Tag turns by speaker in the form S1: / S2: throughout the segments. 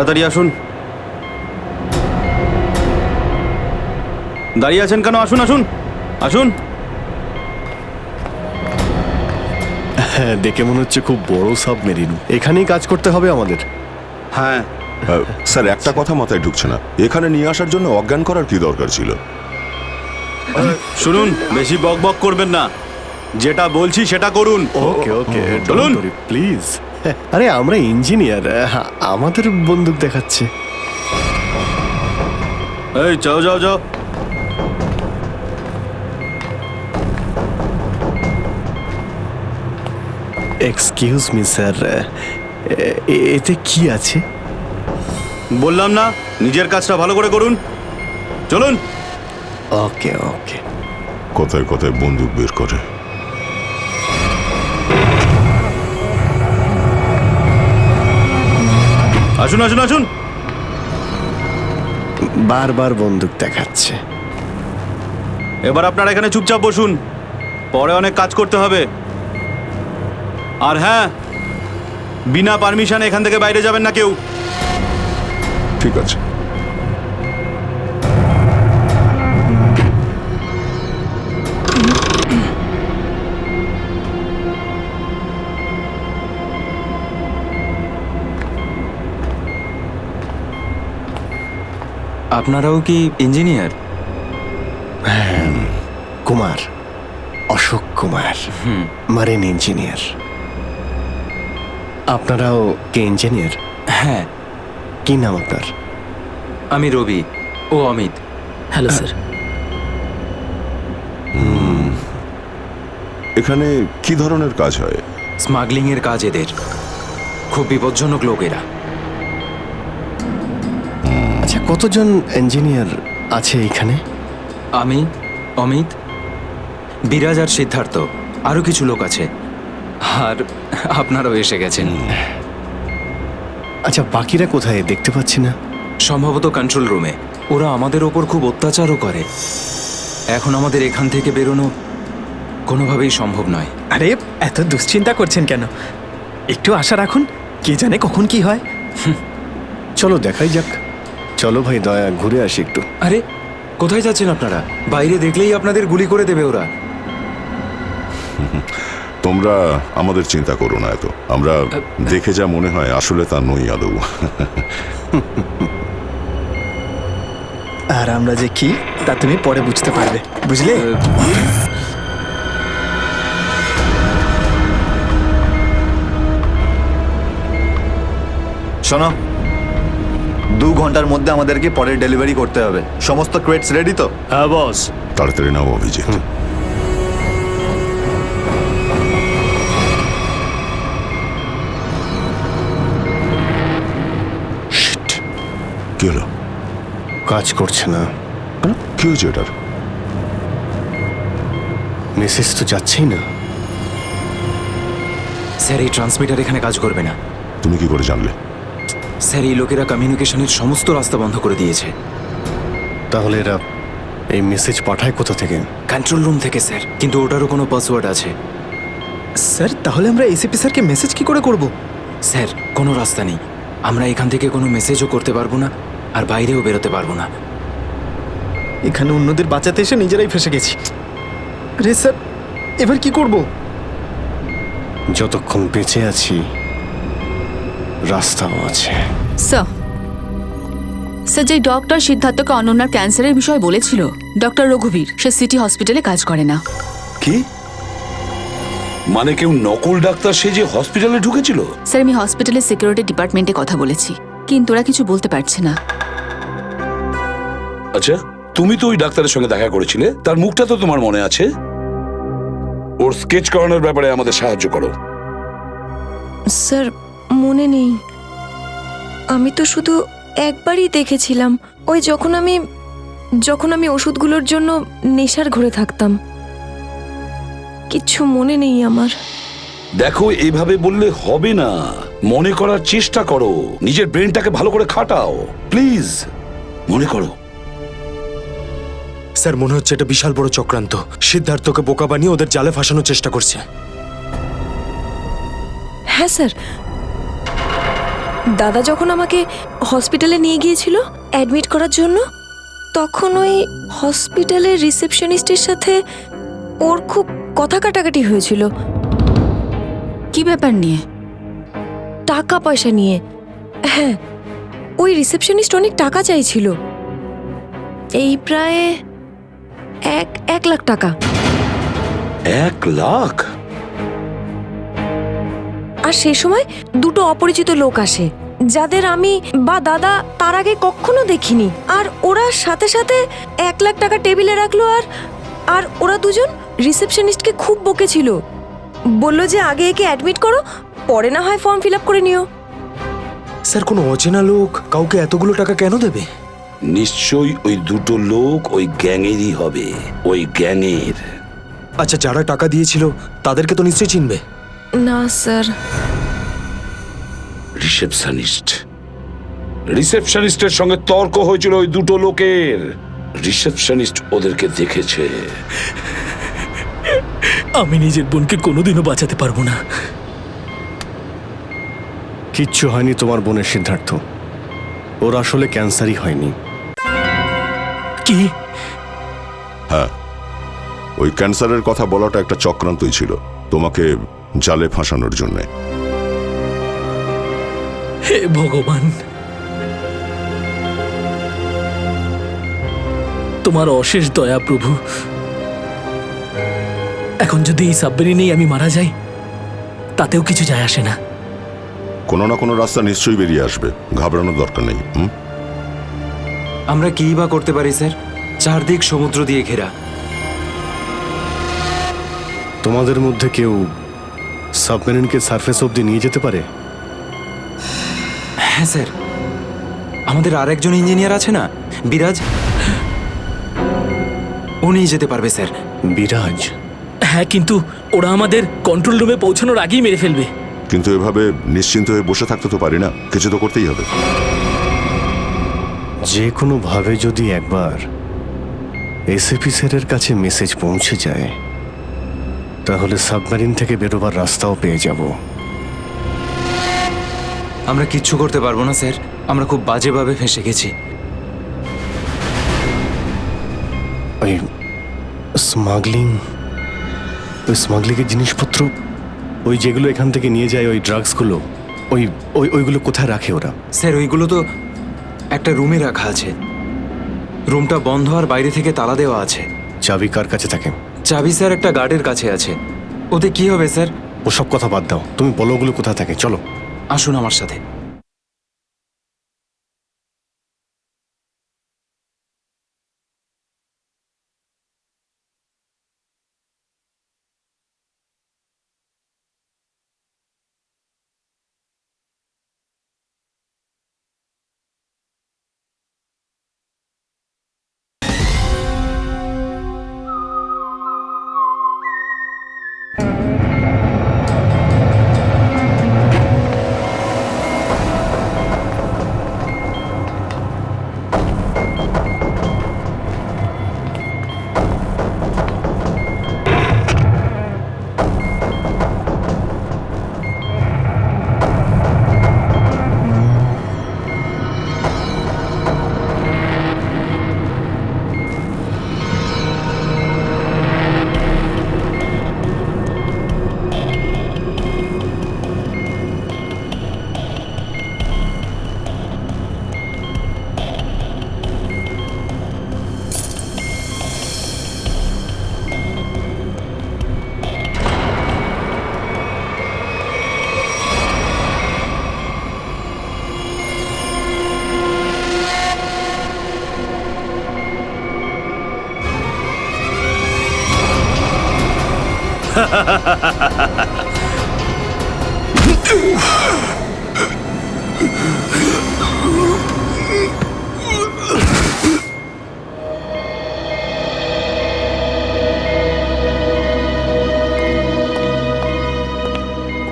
S1: তাড়াতাড়ি আসুন। দাঁড়িয়ে আছেন কেন? আসুন আসুন আসুন।
S2: হ্যাঁ, দেখে মনে হচ্ছে খুব বড় সাবমেরিন। এখানেই কাজ করতে হবে আমাদের।
S1: হ্যাঁ
S3: স্যার, একটা কথা মাথায় ঢুকছে না, এখানে নিয়ে আসার জন্য অজ্ঞান করার কি দরকার ছিল?
S1: শুনুন, বেশি বক বক করবেন না, যেটা বলছি সেটা করুন।
S2: ওকে ওকে,
S1: চলুন।
S2: প্লিজ। আরে আমরা ইঞ্জিনিয়ার, আমাদের বন্দুক দেখাচ্ছে।
S1: এই যাও যাও যাও।
S2: এক্সকিউজ মি স্যার, এতে কি আছে?
S1: বললাম না, নিজের কাজটা ভালো করে করুন। চলুন।
S2: ওকে ওকে।
S3: কথায় কথায় বন্দুক বের করে।
S1: আসুন আসুন আসুন।
S2: বারবার বন্দুক দেখাচ্ছে।
S1: এবার আপনারা এখানে চুপচাপ বসুন, পরে অনেক কাজ করতে হবে। আর হ্যাঁ, বিনা পারমিশনে এখান থেকে বাইরে যাবেন না কেউ।
S3: ঠিক আছে।
S4: আপনারাও কি engineer?
S2: Kumar, Ashok Kumar, marine engineer. আপনারাও কে ইঞ্জিনিয়ার?
S4: হ্যাঁ,
S2: কি নাম আপনার?
S4: আমি রবি, ও অমিত।
S5: Hello sir.
S3: এখানে কি ধরনের কাজ হয়?
S4: স্মাগলিং এর কাজ এদের। খুব বিপজ্জনক লোক এরা।
S2: আচ্ছা, কতজন ইঞ্জিনিয়ার আছে এখানে?
S4: আমি, অমিত, বিরাজ আর সিদ্ধার্থ, আরো কিছু লোক আছে। আর আপনারাও এসে গেছেন।
S2: আচ্ছা, বাকিরা কোথায় দেখতে পাচ্ছি না?
S4: সম্ভবত কন্ট্রোল রুমে। ওরা আমাদের ওপর খুব অত্যাচারও করে। এখন আমাদের এখান থেকে বেরোনো কোনোভাবেই সম্ভব নয়।
S5: আরে এত দুশ্চিন্তা করছেন কেন? একটু আশা রাখুন, কে জানে কখন কি হয়।
S2: চলো দেখাই যাক। চলো ভাই, দয়া ঘুরে আসি একটু।
S4: আরে কোথায় যাচ্ছেন আপনারা? বাইরে দেখলেই আপনাদের গুলি করে দেবে ওরা।
S3: তোমরা আমাদের চিন্তা করো না এত, আমরা দেখে যা মনে হয় আসলে তা নই আদৌ।
S5: আর আমরা যে কি তা তুমি পরে বুঝতে পারবে, বুঝলে?
S6: শোনো, 2 ঘন্টার মধ্যে আমাদেরকে পরের ডেলিভারি করতে হবে। সমস্ত ক্রেটস রেডি তো?
S2: হ্যাঁ বস।
S3: তাড়াতাড়ি নাও অভিজিৎ। কি হলো?
S2: কাজ করছে না।
S3: কি হয়েছে এটার?
S2: মেসেজ তো যাচ্ছেই না।
S4: স্যার, এই ট্রান্সমিটার এখানে কাজ করবে না।
S3: তুমি কি করে জানলে?
S4: স্যার, এই লোকেরা কমিউনিকেশনের সমস্ত রাস্তা বন্ধ করে দিয়েছে।
S2: তাহলে এরা এই মেসেজ পাঠায় কোথা থেকে?
S4: কন্ট্রোল রুম থেকে স্যার, কিন্তু ওটারও কোনো পাসওয়ার্ড আছে।
S5: স্যার, তাহলে আমরা এসিপি স্যারকে মেসেজ কি করে করব?
S4: স্যার, কোনো রাস্তা নেই। আমরা এখান থেকে কোনো মেসেজও করতে পারবো না, আর বাইরেও বেরোতে পারবো না।
S5: এখানে অন্যদের বাঁচাতে এসে নিজেরাই ফেসে গেছি। আরে স্যার, এবার কি করব?
S2: যতক্ষণ বেঁচে আছি রাস্তাও আছে।
S7: স্যার, স্যার, যে ডক্টর সিদ্ধার্থকে অনন্যার ক্যান্সারের বিষয়ে বলেছিল, ডক্টর রঘুবীর, সে সিটি হসপিটালে কাজ করে না।
S8: কি মানে? কেউ নকল ডাক্তার সেজে হসপিটালে ঢুকেছিল?
S7: স্যার, আমি হসপিটালের সিকিউরিটি ডিপার্টমেন্টে কথা বলেছি, কিন্তু ওরা কিছু বলতে পারছে না।
S8: আচ্ছা, তুমি তো ওই ডাক্তারের সঙ্গে দেখা করেছিলে, তার মুখটা তো তোমার মনে আছে। ওর স্কেচ করানোর ব্যাপারে আমাদের সাহায্য করো।
S9: স্যার, মনে নেই। আমি তো শুধু একবারই দেখেছিলাম, ওই যখন আমি ওষুধগুলোর জন্য নেশার ঘরে থাকতাম। কিচ্ছু মনে নেই আমার।
S8: দেখো, এইভাবে বললে হবে না। মনে করার চেষ্টা করো, নিজের ব্রেনটাকে ভালো করে খাটাও প্লিজ। মনে করো।
S10: স্যার, মনে হচ্ছে এটা বিশাল বড় চক্রান্ত। সিদ্ধার্থকে বোকা বানিয়ে ওদের জালে ফাঁসানোর চেষ্টা করছে।
S9: হ্যাঁ স্যার, দাদা যখন আমাকে হসপিটালে নিয়ে গিয়েছিল অ্যাডমিট করার জন্য, তখন ওই হসপিটালের রিসেপশনিস্টের সাথে ওর খুব কথা কাটাকাটি হয়েছিল
S7: কি ব্যাপার নিয়ে?
S9: টাকা পয়সা নিয়ে। হ্যাঁ, ওই রিসেপশনিস্ট অনেক টাকা চাইছিল, এই প্রায় 1 লাখ টাকা।
S8: 1 লাখ?
S9: আর সেই সময় দুটো অপরিচিত লোক আসে, যাদের আমি বা দাদা তার আগে কখনো দেখিনি। আর ওরা সাথে সাথে 1 লাখ টাকা টেবিলে রাখলো। আর ওরা দুজন রিসেপশনিস্টকে খুব বকেছিল, বলল যে আগে একে অ্যাডমিট করো, পরে না হয় ফর্ম ফিল আপ করে নিও।
S10: স্যার, কোনো অচেনা লোক কাউকে এতগুলো টাকা কেন দেবে?
S8: নিশ্চয়ই ওই দুটো লোক ওই গ্যাংয়েরই হবে, ওই গ্যাংয়ের।
S10: আচ্ছা, যারা টাকা দিয়েছিল তাদেরকে তো নিশ্চয়ই চিনবে।
S9: না স্যার।
S8: রিসেপশনিস্টের সঙ্গে তর্ক হয়েছিল ওই দুটো লোকের। রিসেপশনিস্ট ওদেরকে দেখেছে।
S11: আমি নিজের বোনকে কোনোদিনও বাঁচাতে পারবো না।
S2: কিচ্ছু হয়নি তোমার বোনের সিদ্ধার্থ, ওর আসলে ক্যান্সারই হয়নি।
S11: কি?
S3: হ্যাঁ, ওই ক্যান্সারের কথা বলাটা একটা চক্রান্তই ছিল, তোমাকে জালে ফাঁসানোর জন্যে।
S11: হে ভগবান, তোমার অশেষ দয়া প্রভু। এখন যদি এই সাবমেরিনেই আমি মারা যাই, তাতেও কিছু যায় আসে না।
S3: কোনো না কোনো রাস্তা নিশ্চয়ই বেরিয়ে আসবে, ঘাবড়ানোর দরকার নেই।
S4: আমরা কি বা করতে পারি স্যার? চারদিক সমুদ্র দিয়ে ঘেরা।
S2: তোমাদের মধ্যে কেউ সাবমেরিনকে সারফেস অবধি নিয়ে যেতে পারে?
S4: হ্যাঁ স্যার, আমাদের আরেকজন ইঞ্জিনিয়ার আছে না, বিরাজ, উনি যেতে পারবে স্যার।
S2: বিরাজ?
S11: হ্যাঁ, কিন্তু ওরা আমাদের কন্ট্রোল রুমে পৌঁছানোর আগেই মেরে ফেলবে।
S3: কিন্তু এভাবে নিশ্চিন্ত হয়ে বসে থাকতে তো পারি না, কিছু তো করতেই হবে।
S2: যে কোনোভাবে যদি একবার এসএপি স্যারের কাছে মেসেজ পৌঁছে যায়, তাহলে সাবমেরিন থেকে বেরোবার রাস্তাও পেয়ে যাব।
S4: আমরা কিচ্ছু করতে পারবো না স্যার, আমরা খুব বাজেভাবে ফেঁসে গেছি।
S2: ওই স্মাগলিংয়ের জিনিসপত্র, ওই যেগুলো এখান থেকে নিয়ে যায়, ওই ড্রাগসগুলো, ওইগুলো কোথায় রাখে ওরা?
S4: স্যার, ওইগুলো তো একটা রুমে রাখা আছে। রুমটা বন্ধ আর বাইরে থেকে তালা দেওয়া আছে।
S2: চাবি কার কাছে থাকে?
S4: চাবি স্যার একটা গার্ডের কাছে আছে। ওতে কি হবে স্যার?
S2: ওসব কথা বাদ দাও, তুমি বলো ওগুলো কোথায় থাকে। চলো,
S4: আসুন আমার সাথে।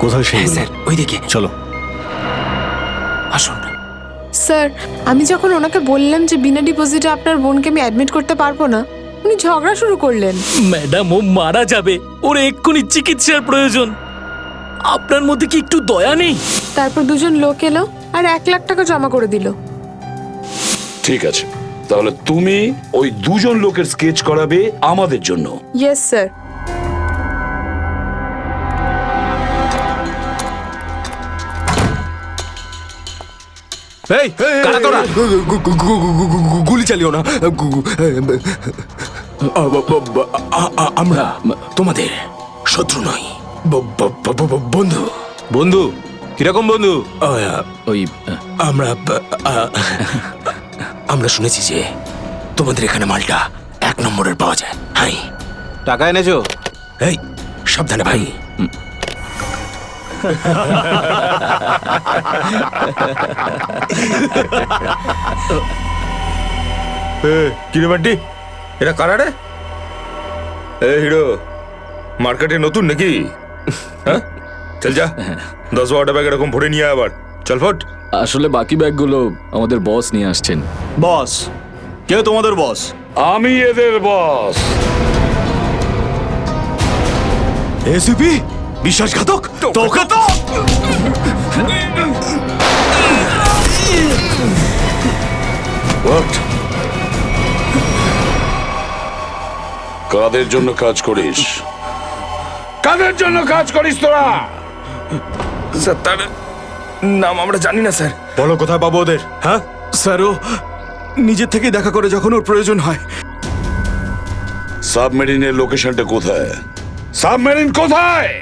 S2: কোথায় সেই?
S4: স্যার ওইদিকে
S2: চলো,
S4: আসুন।
S12: স্যার, আমি যখন ওনাকে বললাম যে বিনা ডিপোজিটে আপনার বোনকে আমি অ্যাডমিট করতে পারবো না, উনি ঝগড়া শুরু করলেন।
S11: ম্যাডাম, ও মারা যাবে, ওর এক্ষুনি চিকিৎসার প্রয়োজন। আপনার মধ্যে কি একটু দয়া নেই?
S12: তারপর দুজন লোক এলো, আর 1,00,000 টাকা জমা করে দিল।
S8: ঠিক আছে, তাহলে তুমি ওই দুজন লোকের স্কেচ করাবে আমাদের জন্য।
S12: Yes sir.
S10: এই কারা তোরা? গুলি চালিও না। আমরা তোমাদের শত্রু নই, বন্ধু।
S1: বন্ধু? কিরকম বন্ধু?
S10: আমরা শুনেছি যে তোমাদের এখানে মালটা 1 নম্বরের পাওয়া যায়। হাই,
S1: টাকা এনেছো?
S10: এই সাবধানে ভাই।
S13: কিরে বান্টি, এরা কারা রে? এ হিরো, মার্কেটে নতুন নাকি? হ্যাঁ, চল যা 10-12টা ব্যাগ এরকম ভরে নিয়ে আবার চল ফট।
S11: আসলে বাকি ব্যাগগুলো আমাদের বস নিয়ে আসছেন।
S1: বস? কে তোমাদের বস?
S8: আমি এদের বস।
S10: এসিপি বিশ্বাসঘাতক, তোকে তো
S8: What? কাদের জন্য কাজ করিস? কাদের জন্য কাজ করিস তোরা?
S13: স্যার, তার নাম আমরা জানি না স্যার।
S10: বলো কোথায় পাবো ওদের? হ্যাঁ
S5: স্যার, ও নিজের থেকে দেখা করে যখন ওর প্রয়োজন হয়।
S8: সাবমেরিনের লোকেশনটা কোথায়? সাবমেরিন কোথায়?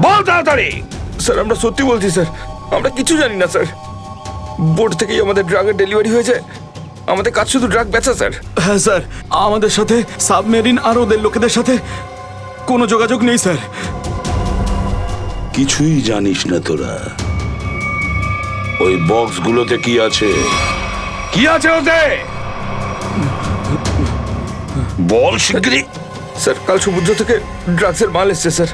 S8: বল তাড়াতাড়ি।
S13: স্যার, আমরা সত্যি বলছি স্যার, আমরা কিছু জানি না স্যার। বোর্ড থেকেই আমাদের ড্রাগের ডেলিভারি হয়েছে। আমাদের কাজ শুধু ড্রাগ বেচা স্যার।
S5: হ্যাঁ স্যার, আমাদের সাথে সাবমেরিন আর ওদের লোকেদের সাথে কোনো যোগাযোগ নেই স্যার।
S8: কিছুই জানিস না তোরা? ওই বক্সগুলোতে কি আছে? কি আছে ওতে? বল শিগগিরই।
S13: স্যার, কাল সমুদ্র থেকে ড্রাগসের মাল এসছে স্যার।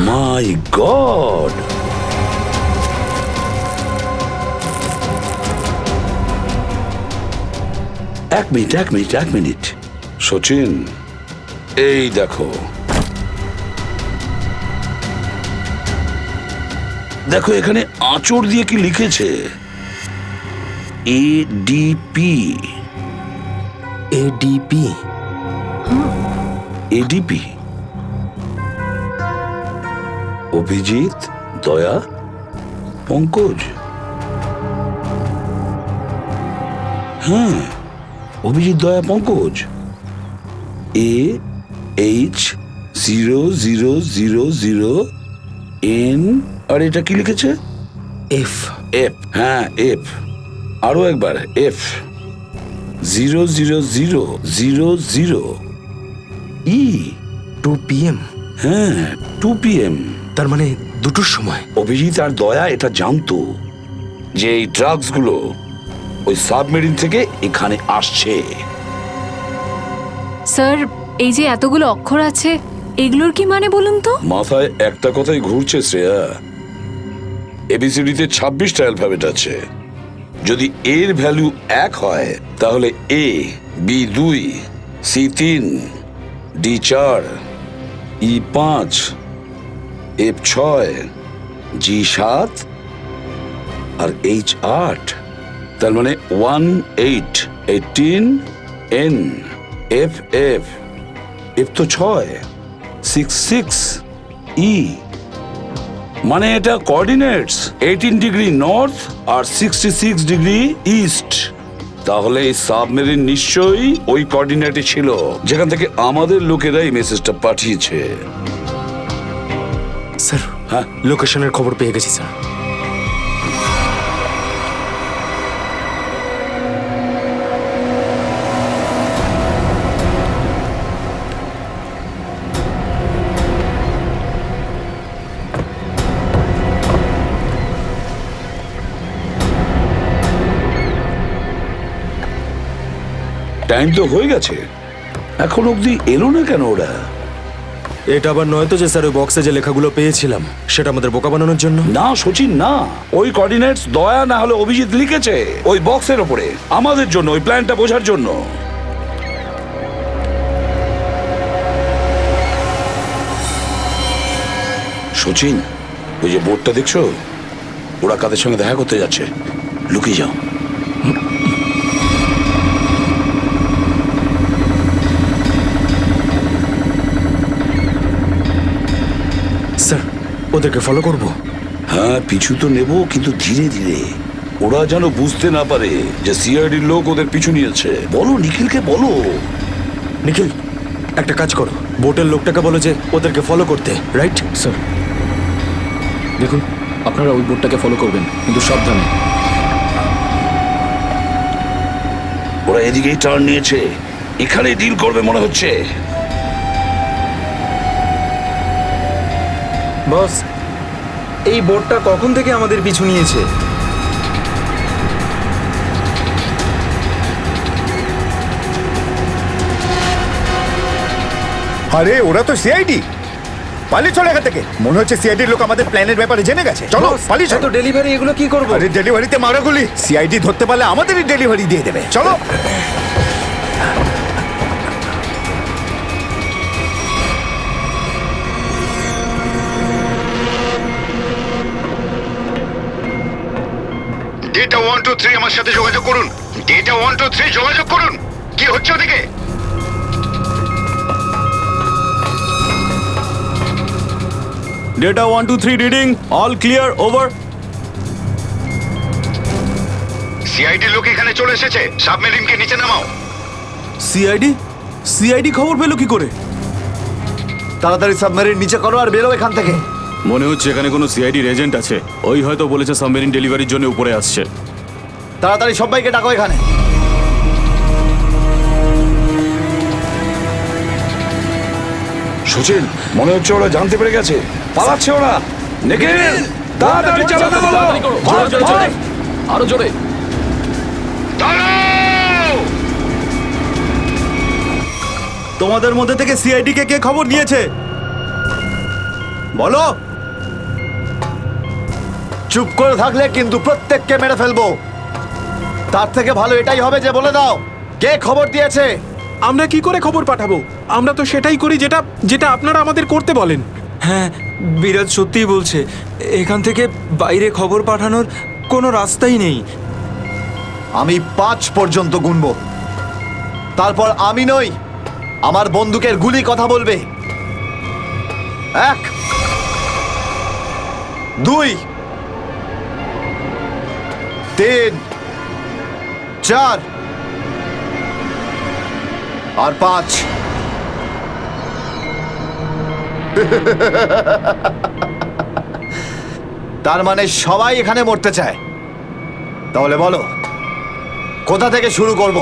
S8: মাই গড! এক মিনিট সচিন, এই দেখো দেখো এখানে আঁচড় দিয়ে কি লিখেছে? এডিপি।
S10: এডিপি?
S8: এডিপি অভিজিৎ, দয়া, পঙ্কজ। হ্যাঁ, অভিজিৎ, দয়া, পঙ্কজ। AH0000N। আর এটা কি লিখেছে?
S10: এফ।
S8: এফ, হ্যাঁ এফ। আরো একবার এফ। 00000E।
S10: 2 PM?
S8: হ্যাঁ, 2 PM।
S10: তার মানে 2টোর সময়।
S8: অভিজিৎ আর দয়া এটা জানতো যে এই ড্রাগসগুলো ওই সাবমেরিন থেকে এখানে আসছে।
S7: স্যার, এই যে এতগুলো অক্ষর আছে, এগুলোর কি মানে বলুন তো?
S8: মাথায় একটা কথাই ঘুরছে শ্রেয়া। এবিসিডিতে 26টা অ্যালফাবেট আছে। যদি এর ভ্যালু 1 হয় তাহলে A, B 2, C 3, D 4, E 5, F 6, G 7 R H 8। তার মানে 1 8 18 N F F F তো 6 6 6 E। মানে এটা কোঅর্ডিনেটস 18 ডিগ্রি নর্থ আর 66 ডিগ্রি ইস্ট। তাহলে এই সাবমেরিন নিশ্চয়ই ওই কোঅর্ডিনেটে ছিল যেখান থেকে আমাদের লোকেরা এই মেসেজটা পাঠিয়েছে।
S10: স্যার,
S8: হ্যাঁ,
S10: লোকেশনের খবর পেয়ে গেছি স্যার।
S8: টাইম তো হয়ে গেছে, এখন অবধি এলো না কেন ওরা?
S10: এটা আবার নয় তো যে স্যার ওই বক্সে যে লেখাগুলো পেয়েছিলাম সেটা আমাদের বোকা বানানোর জন্য?
S8: না সচিন, না। ওই কোঅর্ডিনেটস দয়া না হলে অভিজিৎ লিখেছে ওই বক্সের ওপরে আমাদের জন্য, ওই প্ল্যানটা বোঝার জন্য। সচিন, ওই যে বোর্ডটা দেখছো, ওরা কাদের সঙ্গে দেখা করতে যাচ্ছে, লুকিয়ে যাও।
S10: স্যার ওদেরকে ফলো করব।
S8: হ্যাঁ, পিছু তো নেব, কিন্তু ধীরে ধীরে। ওরা যেন বুঝতে না পারে যে সিআইডির লোক ওদের পিছু নিয়েছে। বলো নিখিলকে, বলো।
S10: নিখিল, একটা কাজ করো, বোটের লোকটাকে বলো যে ওদেরকে ফলো করতে, রাইট?
S11: স্যার দেখুন, আপনারা ওই বোর্ডটাকে ফলো করবেন, কিন্তু সাবধানে।
S8: ওরা এদিকেই টার্ন নিয়েছে, এখানে ডিল করবে মনে হচ্ছে।
S4: বস, এই বোটটা কখন থেকে আমাদের পিছু নিয়েছে?
S14: আরে ওরা তো সিআইডি, পালিয়ে চলে এখান থেকে। মনে হচ্ছে সিআইডির লোক আমাদের প্ল্যানের ব্যাপারে জেনে গেছে। চলো পালিয়ে চলো।
S4: ডেলিভারি এগুলো কি করবো?
S14: আরে ডেলিভারিতে মারাগুলি, সিআইডি ধরতে পারলে আমাদেরই ডেলিভারি দিয়ে দেবে। চলো। ডেটা 123 আমার সাথে যোগাযোগ করুন। ডেটা 123 যোগাযোগ করুন। কি হচ্ছে ওদিকে?
S1: Data 123 reading, all clear, over.
S14: CID লোক এখানে চলে এসেছে, সাবমেরিনকে নিচে নামাও।
S1: সিআইডি খবর পেলো কি করে?
S6: তাড়াতাড়ি সাবমেরিন নিচে করো আর বেরো এখান থেকে।
S1: মনে হচ্ছে এখানে কোনো সিআইডির এজেন্ট আছে। ওই হয়তো বলেছে সাবমেরিন ডেলিভারির জন্য উপরে আসছে।
S6: তাড়াতাড়ি সবাইকে ডাকো এখানে।
S8: সচিন, মনে হচ্ছে ওরা জানতে পেরে গেছে, পালাচ্ছে ওরা। নিখিল, তাড়াতাড়ি চালাতে বলো।
S11: আরো জোরে।
S1: তোমাদের মধ্যে থেকে সিআইডি কে কে খবর দিয়েছে বলো।
S6: চুপ করে থাকলে কিন্তু প্রত্যেককে মেরে ফেলবো। তার থেকে ভালো এটাই হবে যে বলে দাও কে খবর দিয়েছে।
S10: আমরা কি করে খবর পাঠাবো? আমরা তো সেটাই করি যেটা যেটা আপনারা আমাদের করতে বলেন।
S4: হ্যাঁ, বিরাজ সত্যিই বলছে, এখান থেকে বাইরে খবর পাঠানোর কোনো রাস্তাই নেই।
S6: আমি 5 পর্যন্ত গুনবো, তারপর আমি নই, আমার বন্দুকের গুলি কথা বলবে। 1 2 3 4 আর 5। তার মানে সবাই এখানে মরতে চায়। তাহলে বলো কোথা থেকে শুরু করব?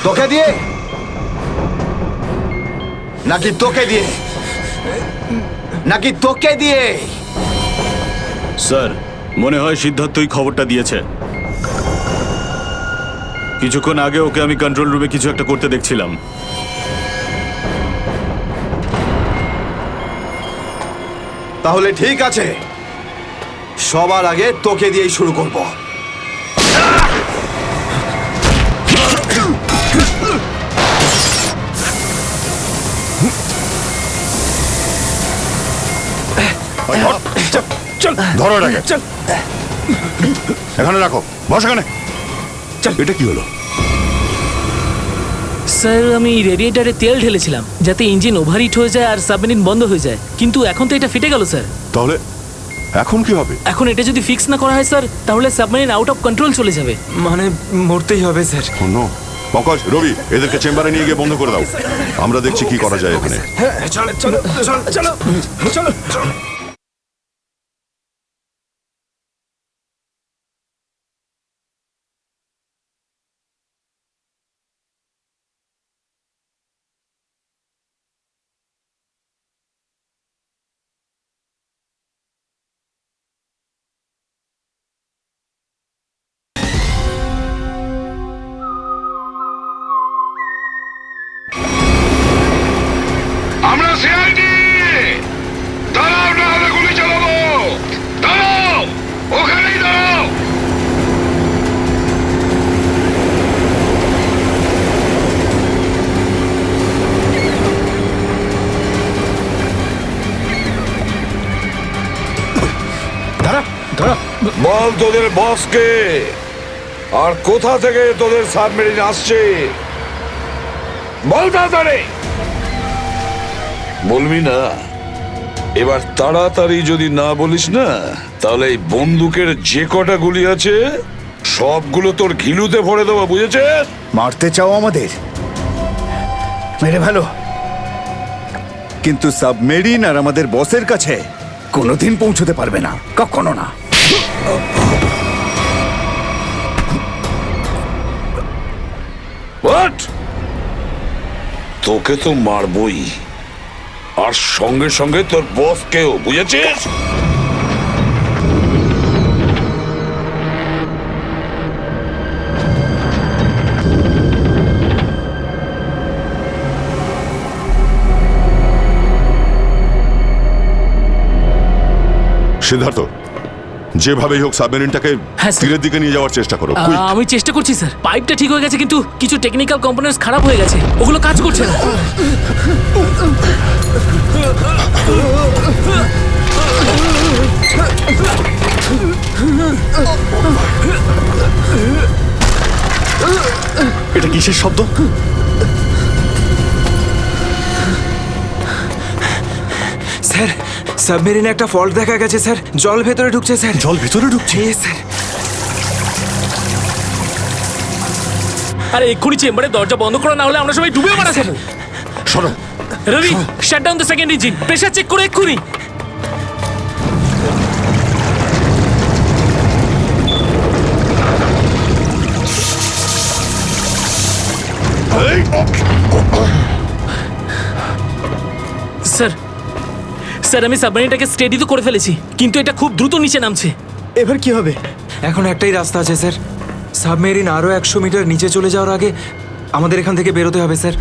S6: তোকে দিয়ে নাকি তোকে দিয়ে? নাকি তোকে দিয়ে?
S1: স্যার, মনে হয় সিদ্ধার্থই খবরটা দিয়েছে। কিছুক্ষণ আগে ওকে আমি কন্ট্রোল রুমে কিছু একটা করতে দেখছিলাম।
S6: তাহলে ঠিক আছে, সবার আগে তোকে দিয়েই শুরু করব।
S3: চল, ধরো এটাকে। চল, এখানে রাখো, বস এখানে। চল। এটা কি হলো?
S11: স্যার আমি রেডিয়েটারে তেল ঢেলেছিলাম যাতে ইঞ্জিন ওভারহিট হয়ে যায় আর সাবমেরিন বন্ধ হয়ে যায়, কিন্তু এখন তো এটা ফেটে গেল স্যার।
S3: তাহলে এখন কি হবে?
S11: এখন এটা যদি ফিক্স না করা হয় স্যার, তাহলে সাবমেরিন আউট অফ কন্ট্রোল চলে যাবে।
S4: মানে মরতেই হবে স্যার।
S3: নো, পঙ্কজ, রবি, এদেরকে চেম্বারে নিয়ে গিয়ে বন্ধ করে দাও। আমরা দেখছি কি করা যায় এখানে।
S10: চলো চলো চলো চলো চলো চলো।
S14: আমরা সিআইডি, দাঁড়াও না।
S8: বল তোদের বসকে, আর কোথা থেকে তোদের সাবমেরিন আসছে বল তাড়াতাড়ি। বলবি না? এবার তাড়াতাড়ি যদি না বলিস না, তাহলে এই বন্দুকের যে কটা গুলি আছে সবগুলো তোর ঘিলুতে ভরে দেবো, বুঝেছিস?
S14: মারতে চাও আমাদের? মেরে ভালো, কিন্তু সাবমেরিন আর আমাদের বসের কাছে কোনোদিন পৌঁছতে পারবে না, কখনো না।
S8: What? তোকে তো মারবই, আর সঙ্গে সঙ্গে তোর বসকেও, বুঝেছিস?
S3: সিদ্ধার্থ, যেভাবেই হোক সাবমেরিনটাকে
S11: হ্যাঁ, স্যার।
S3: তীরের দিকে নিয়ে যাওয়ার চেষ্টা করো। quick!
S11: আমি চেষ্টা করছি স্যার। পাইপটা ঠিক হয়ে গেছে, কিন্তু কিছু টেকনিক্যাল কম্পোনেন্টস খারাপ হয়ে গেছে, ওগুলো কাজ করছে না।
S2: এটা কিসের শব্দ?
S4: স্যার, সাবমেরিনে একটা ফল্ট দেখা গেছে স্যার, জল ভেতরে ঢুকছে স্যার।
S2: জল ভিতরে ঢুকছে?
S4: স্যার।
S11: আরে এক্ষুনি চেম্বারের দরজা বন্ধ করা, না হলে আমরা সবাই ডুবে মারা যাবো।
S2: শোনো
S11: Robi, shut down the second engine, pressure check করো এক্ষুনি। স্যার, স্যার আমি সাবমেরিনটাকে স্টেডি তো করে ফেলেছি, কিন্তু এটা খুব দ্রুত নিচে নামছে।
S5: এবার কি হবে?
S4: এখন একটাই রাস্তা আছে স্যার, সাবমেরিন আরও 100 মিটার নিচে চলে যাওয়ার আগে আমাদের এখান থেকে বেরোতে হবে স্যার।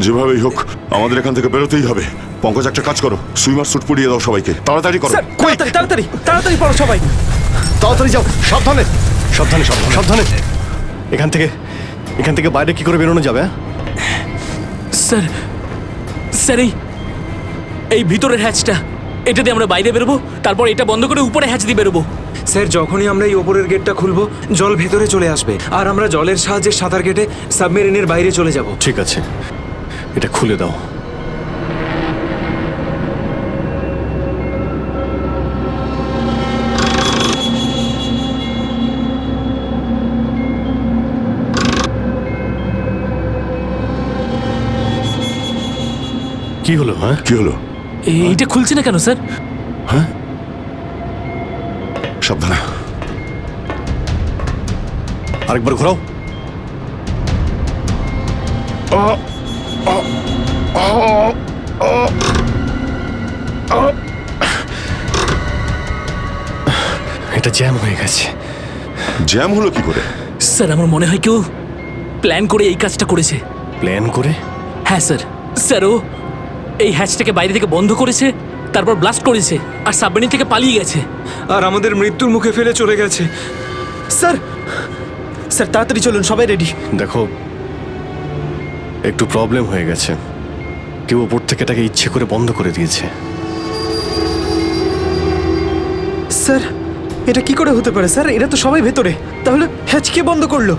S3: যেভাবেই হোক আমাদের এখান থেকে বেরোতেই হবে। পঙ্কজ, একটা কাজ করো, সুইমার স্যুট পরিয়ে দাও সবাইকে, তাড়াতাড়ি করো।
S5: তাড়াতাড়ি তাড়াতাড়ি তাড়াতাড়ি পড়ো সবাই,
S2: তাড়াতাড়ি যাও, সাবধানে সাবধানে সাবধানে সাবধানে। এখান থেকে বাইরে কি করে বেরোনো যাবে?
S11: স্যার, স্যার এই ভিতরের হ্যাচটা, এটা দিয়ে আমরা বাইরে বেরোবো, তারপর এটা বন্ধ করে উপরে হ্যাচ দিয়ে বেরোবো।
S4: স্যার, যখনই আমরা এই ওপরের গেটটা খুলবো জল ভেতরে চলে আসবে, আর আমরা জলের সাহায্যে সাঁতার কেটে সাবমেরিনের বাইরে চলে যাব।
S2: ঠিক আছে, এটা খুলে দাও। কি হলো? হ্যাঁ,
S3: কি হলো?
S11: এইটা খুলছে না কেন স্যার?
S3: হ্যাঁ, সাবধানে।
S2: আরেকবার ঘোরাও। এটা জ্যাম হয়ে গেছে।
S3: জ্যাম হলো কি করে?
S11: স্যার আমার মনে হয় কেউ প্ল্যান করে এই কাজটা করেছে।
S2: প্ল্যান করে?
S11: হ্যাঁ স্যার। স্যার ও এই হ্যাচটাকে বাইরে থেকে বন্ধ করেছে, তারপর ব্লাস্ট করেছে, আর সাবমেরিন থেকে পালিয়ে গেছে,
S4: আর আমাদের মৃত্যুর মুখে ফেলে চলে গেছে।
S5: স্যার, স্যার তাড়াতাড়ি চলুন, সবাই রেডি।
S2: দেখো, একটু প্রবলেম হয়ে গেছে, কেউ ওপর থেকে এটাকে ইচ্ছে করে বন্ধ করে দিয়েছে।
S5: স্যার এটা কি করে হতে পারে স্যার? এরা তো সবাই ভেতরে, তাহলে হ্যাচ কে বন্ধ করলো?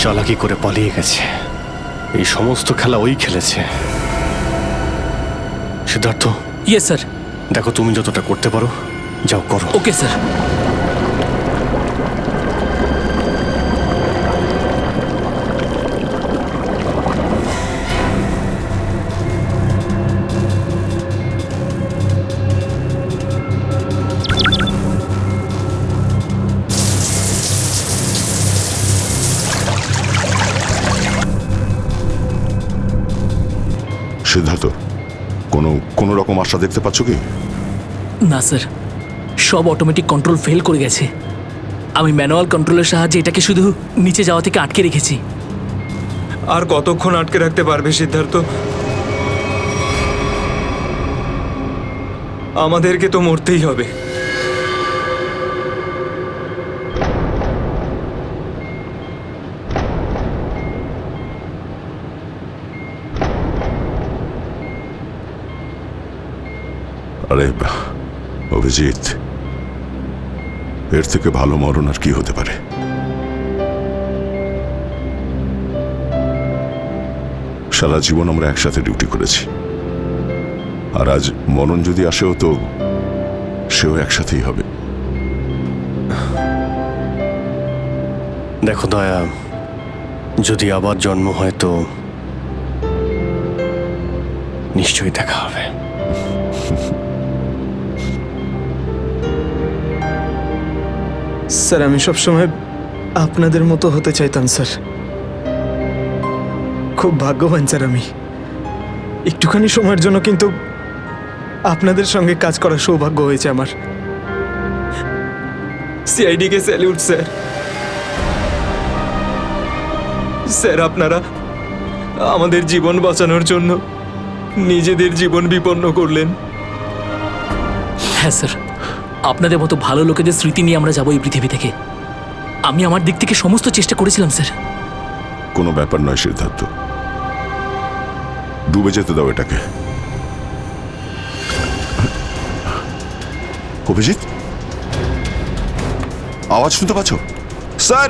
S2: চালাকি করে পালিয়ে গেছে। এই সমস্ত খেলা ওই খেলেছে। সিদ্ধার্থ।
S11: Yes sir.
S2: দেখো, তুমি যতটা করতে পারো যাও করো।
S11: Okay sir.
S3: সিদ্ধার্থ, কোনো রকম আশা দেখতে পাচ্ছ কি?
S11: না স্যার, সব অটোমেটিক কন্ট্রোল ফেল করে গেছে। আমি ম্যানুয়াল কন্ট্রোলের সাহায্যে এটাকে শুধু নিচে যাওয়া থেকে আটকে রেখেছি।
S13: আর কতক্ষণ আটকে রাখতে পারবে সিদ্ধার্থ? আমাদেরকে তো মরতেই হবে।
S3: আরে অভিজিৎ, এর থেকে ভালো মরণ আর কি হতে পারে? সারা জীবন আমরা একসাথে ডিউটি করেছি, আর আজ মরণ যদি আসেও তো সেও একসাথেই হবে।
S2: দেখো দয়া, যদি আবার জন্ম হয় তো নিশ্চয়ই দেখা হবে।
S5: স্যার আমি সবসময় আপনাদের মতো হতে চাইতাম স্যার। খুব ভাগ্যবান স্যার আমি, একটুখানি সময়ের জন্য কিন্তু আপনাদের সঙ্গে কাজ করার সৌভাগ্য হয়েছে আমার।
S13: সিআইডি কে স্যালিউট স্যার। স্যার আপনারা আমাদের জীবন বাঁচানোর জন্য নিজেদের জীবন বিপন্ন করলেন।
S11: হ্যাঁ স্যার, আপনাদের মতো ভালো লোকেদের স্মৃতি নিয়ে আমরা যাবো এই পৃথিবী থেকে। আমি আমার দিক থেকে সমস্ত চেষ্টা করেছিলাম স্যার।
S3: কোনো ব্যাপার নয় সিদ্ধার্থ, ডুবে যেতে দাও এটাকে। অভিজিৎ, আওয়াজ শুনতে পাচ্ছ? স্যার,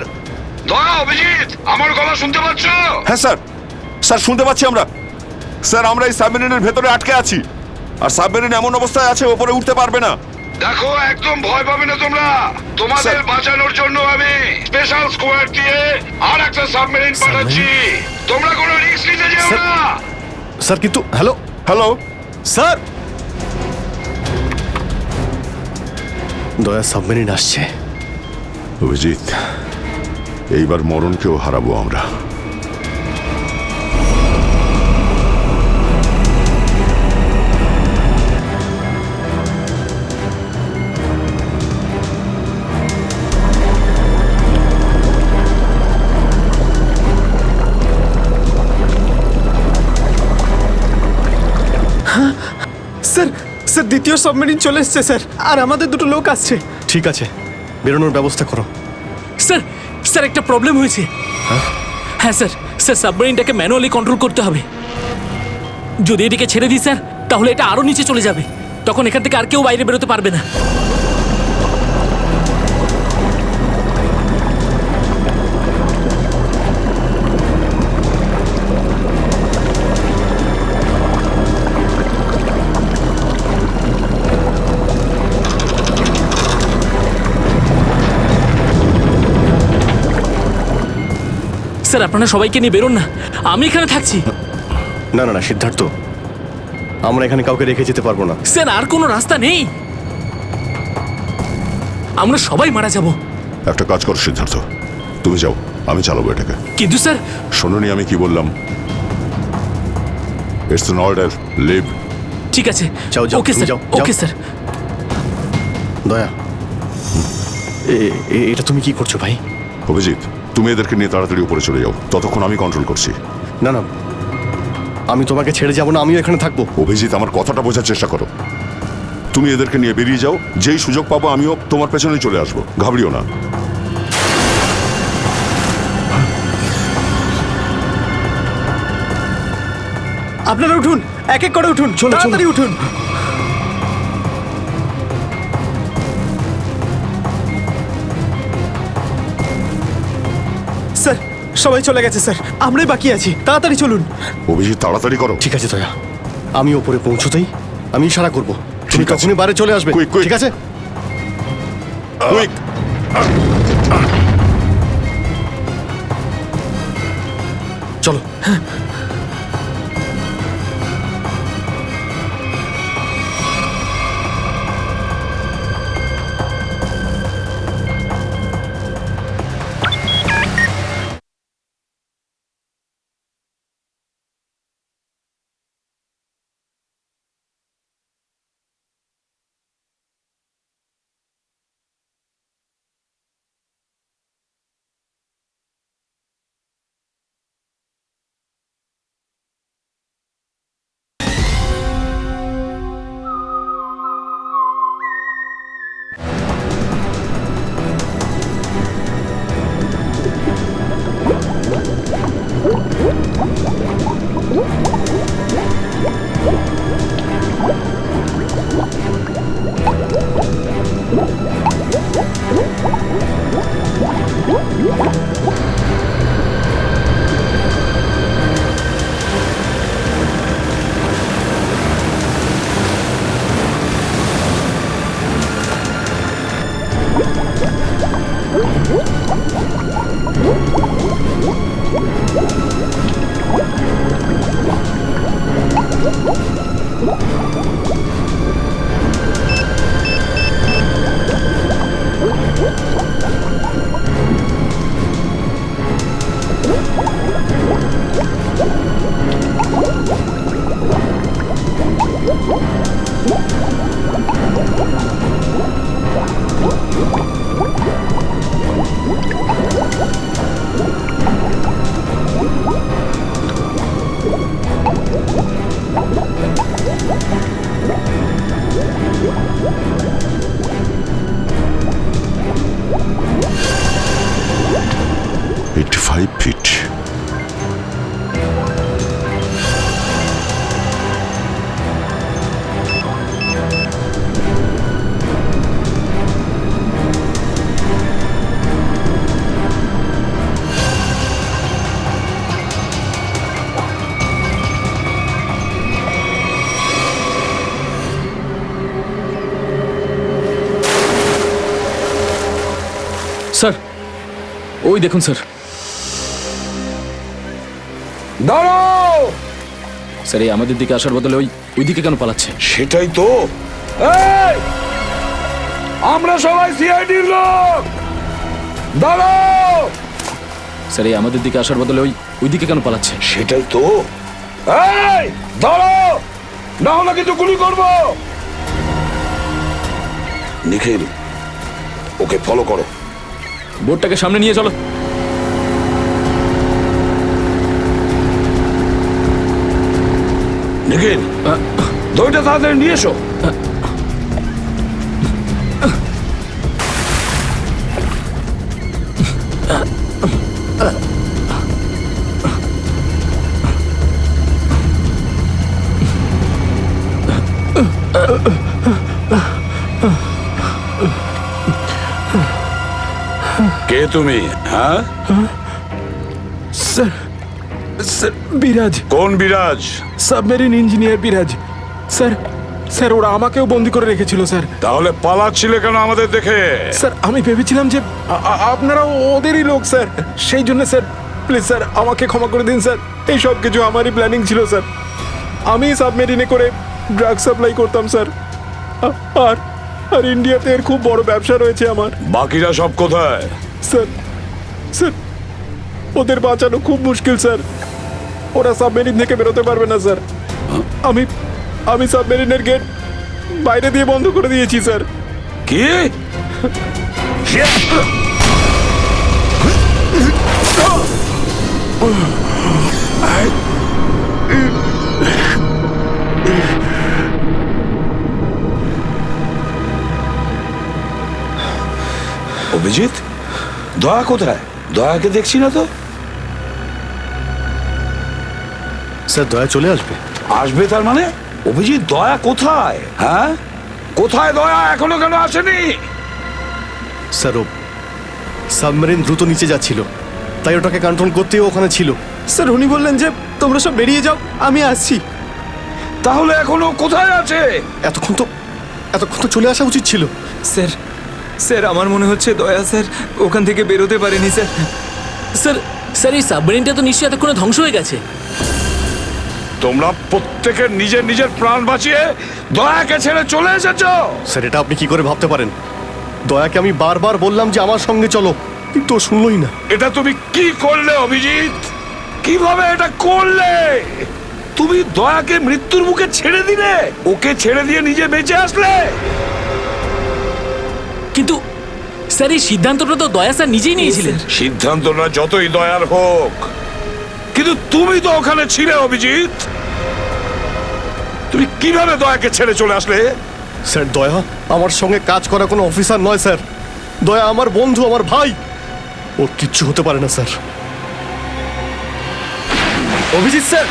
S8: দয়া, অভিজিৎ, আমার গলা শুনতে পাচ্ছ?
S3: হ্যাঁ স্যার, স্যার শুনতে পাচ্ছি আমরা। স্যার আমরা এই সাবমেরিনের ভেতরে আটকে আছি, আর সাবমেরিন এমন অবস্থায় আছে ওপরে উঠতে পারবে না।
S8: দেখো, একদম ভয় পাবে না তোমরা। তোমাদের বাঁচানোর জন্য আমি স্পেশাল স্কোয়াড দিয়ে আর একটা সাবমেরিন পাঠাচ্ছি। তোমরা কোনো রিস্ক নিতে যেও না।
S2: স্যার কিন্তু হ্যালো
S3: হ্যালো
S2: স্যার, দয়া সাবমেরিন আসছে।
S3: অভিজিৎ, এইবার মরণকেও হারাবো আমরা।
S5: স্যার স্যার দ্বিতীয় সাবমেরিন চলে এসছে স্যার, আর আমাদের দুটো লোক আসছে।
S2: ঠিক আছে, বেরোনোর ব্যবস্থা করো।
S11: স্যার, স্যার একটা প্রবলেম হয়েছে। হ্যাঁ স্যার, স্যার সাবমেরিনটাকে ম্যানুয়ালি কন্ট্রোল করতে হবে। যদি এটিকে ছেড়ে দিই স্যার, তাহলে এটা আরো নিচে চলে যাবে। তখন এখান থেকে আর কেউ বাইরে বেরোতে পারবে না। স্যার আপনারা সবাইকে নিয়ে বেরোন না, আমি এখানে থাকছি।
S2: না না না সিদ্ধার্থ, আমরা এখানে কাউকে রেখে যেতে পারবো না।
S11: স্যার আর কোনো রাস্তা নেই, আমরা সবাই মারা যাব।
S3: একটা কাজ কর সিদ্ধার্থ, তুমি যাও, আমি চালাবো এটাকে।
S11: কিন্তু স্যার,
S3: শোনোনি আমি কি বললাম? It's an order, leave.
S11: ঠিক আছে,
S2: যাও যাও,
S11: ওকে
S2: তুমি
S11: স্যার,
S2: যাও,
S11: ওকে
S2: যাও।
S11: স্যার।
S2: দয়া, এটা তুমি কি করছো ভাই?
S3: অভিজিৎ, তুমি এদেরকে নিয়ে তাড়াতাড়ি উপরে চলে যাও, ততক্ষণ আমি কন্ট্রোল করছি।
S2: না না, আমি তোমাকে ছেড়ে যাবো না, আমিও এখানে থাকবো।
S3: অভিজিৎ, আমার কথাটা বোঝার চেষ্টা করো। তুমি এদেরকে নিয়ে বেরিয়ে যাও, যেই সুযোগ পাবো আমিও তোমার পেছনেই চলে আসবো, ঘাবড়িও না।
S5: আপনারা উঠুন, এক এক করে উঠুন, তাড়াতাড়ি উঠুন। স্যার সবাই চলে গেছে স্যার, আমরাই বাকি আছি, তাড়াতাড়ি চলুন।
S3: অভিজিৎ তাড়াতাড়ি করো।
S2: ঠিক আছে দয়া, আমি ওপরে পৌঁছতেই আমি ইশারা করবো, তুমি
S3: ঠিক আছে।
S2: তখনই বাইরে চলে আসবে।
S3: Quick, quick.
S2: ঠিক আছে?
S3: কুইক।
S2: চলো।
S3: ফিট।
S11: স্যার ওই দেখুন স্যার।
S8: দাঁড়াও!
S11: স্যার এই আমাদের দিকে আসার বদলে ওই দিকে কেন পালাচ্ছে?
S8: সেটাই তো। এই! আমরা সবাই সিআইডির লোক। দাঁড়াও!
S11: স্যার এই আমাদের দিকে আসার বদলে ওই দিকে কেন পালাচ্ছে?
S8: সেটাই তো। এই! দাঁড়াও! না হলে কিন্তু গুলি করবো। নিখিল, ওকে ফলো করো।
S11: বোর্ডটাকে সামনে নিয়ে চলো।
S8: নিখিল, দইটা তাড়াতাড়ি নিয়ে এসো। কে তুমি? হ্যাঁ
S5: স্যার, স্যার বিরাজ।
S8: কোন বিরাজ?
S5: সাবমেরিন ইঞ্জিনিয়ার বিরাজ। স্যার, স্যার ওরা আমাকেও বন্দি করে রেখেছিল স্যার।
S8: তাহলে পালাচ্ছিলে কেন আমাদের দেখে?
S5: স্যার আমি ভেবেছিলাম যে আপনারা ওদেরই লোক স্যার, সেই জন্য স্যার প্লিজ স্যার আমাকে ক্ষমা করে দিন স্যার। এই সব কিছু আমারই প্ল্যানিং ছিল স্যার। আমি সাবমেরিনে করে ড্রাগ সাপ্লাই করতাম স্যার, আর আর ইন্ডিয়াতে এর খুব বড় ব্যবসা রয়েছে আমার।
S8: বাকিরা সব কোথায়?
S5: স্যার, স্যার ওদের বাঁচানো খুব মুশকিল স্যার। ওরা সাবমেরিন থেকে বেরোতে পারবে না স্যার। আমি সাবমেরিনের গেট বাইরে দিয়ে বন্ধ করে দিয়েছি স্যার।
S8: কি? অভিজিৎ, দয়া কোথায়? দয়াকে দেখছি না তো।
S2: স্যার দয়া চলে আসবে।
S8: আসবে তার মানে? অভিজিৎ, দয়া কোথায়? হ্যাঁ, কোথায় দয়া? এখনো কেন আসেনি?
S2: স্যার ও সাবমেরিন দ্রুত নিচে যাচ্ছিল, তাই ওটাকে কন্ট্রোল করতেও ওখানে ছিল।
S5: স্যার উনি বললেন যে তোমরা সব বেরিয়ে যাও, আমি আসছি।
S8: তাহলে এখনো কোথায় আছে?
S2: এতক্ষণ তো চলে আসা উচিত ছিল।
S5: স্যার, স্যার আমার মনে হচ্ছে দয়া স্যার ওখান থেকে বেরোতে পারেনি স্যার।
S11: স্যার, স্যার এই সাবমেরিনটা তো নিশ্চয়ই এতক্ষণে ধ্বংস হয়ে গেছে।
S8: তোমরা প্রত্যেকে নিজের নিজের প্রাণ বাঁচিয়ে দয়াকে ছেড়ে চলে এসেছো।
S2: স্যার এটা আপনি কি করে ভাবতে পারেন? দয়াকে আমি বারবার বললাম যে আমার সঙ্গে চলো, কিন্তু ও শুনলই না।
S8: এটা তুমি কি করলে অভিজিৎ? কিভাবে এটা করলে? তুমি দয়াকে মৃত্যুর মুখে ছেড়ে দিলে, ওকে ছেড়ে দিয়ে নিজে বেঁচে আসলে।
S11: কিন্তু স্যার এই সিদ্ধান্তটা তো দয়া স্যার নিজেই নিয়েছিলেন।
S8: সিদ্ধান্তটা যতই দয়ার হোক, কিন্তু তুমি তো ওখানে ছিলে অভিজিৎ। তুমি কিভাবে দয়াকে ছেড়ে চলে আসলে?
S2: স্যার দয়া আমার সঙ্গে কাজ করা কোনো অফিসার নয় স্যার। দয়া আমার বন্ধু, আমার ভাই। ওর কিচ্ছু হতে পারে না স্যার।
S5: অভিজিৎ স্যার,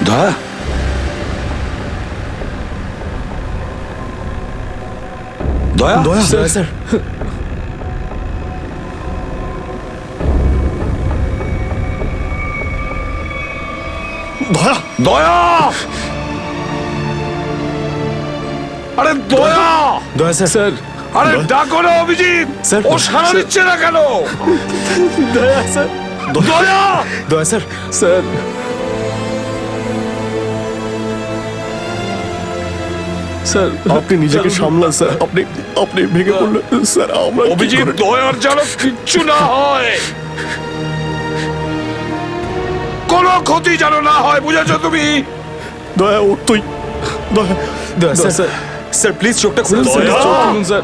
S8: দয়া দয়া
S10: দয়া স্যার
S2: দয়া
S8: দয়া আরে দয়া
S10: দয়া স্যার
S8: আরে ডাকো না অভিজিৎ
S10: স্যার,
S8: ও সাড়া দিচ্ছে না কেন?
S10: দয়া স্যার
S8: দয়া
S10: দয়া স্যার স্যার স্যার আপনি নিজেকে সামলান স্যার আপনি আপনি ভেঙে পড়লেন স্যার আমরা কি
S8: অভিজিৎ
S10: করে-
S8: দয়ার যেন কিচ্ছু না হয়, কোনো ক্ষতি যেন না হয়, বুঝেছো তুমি?
S10: দয়া ও তুই দয়া দয়া স্যার স্যার স্যার প্লিজ চোখটা খুলুন স্যার
S8: দয়া!
S10: চোখ খুলুন স্যার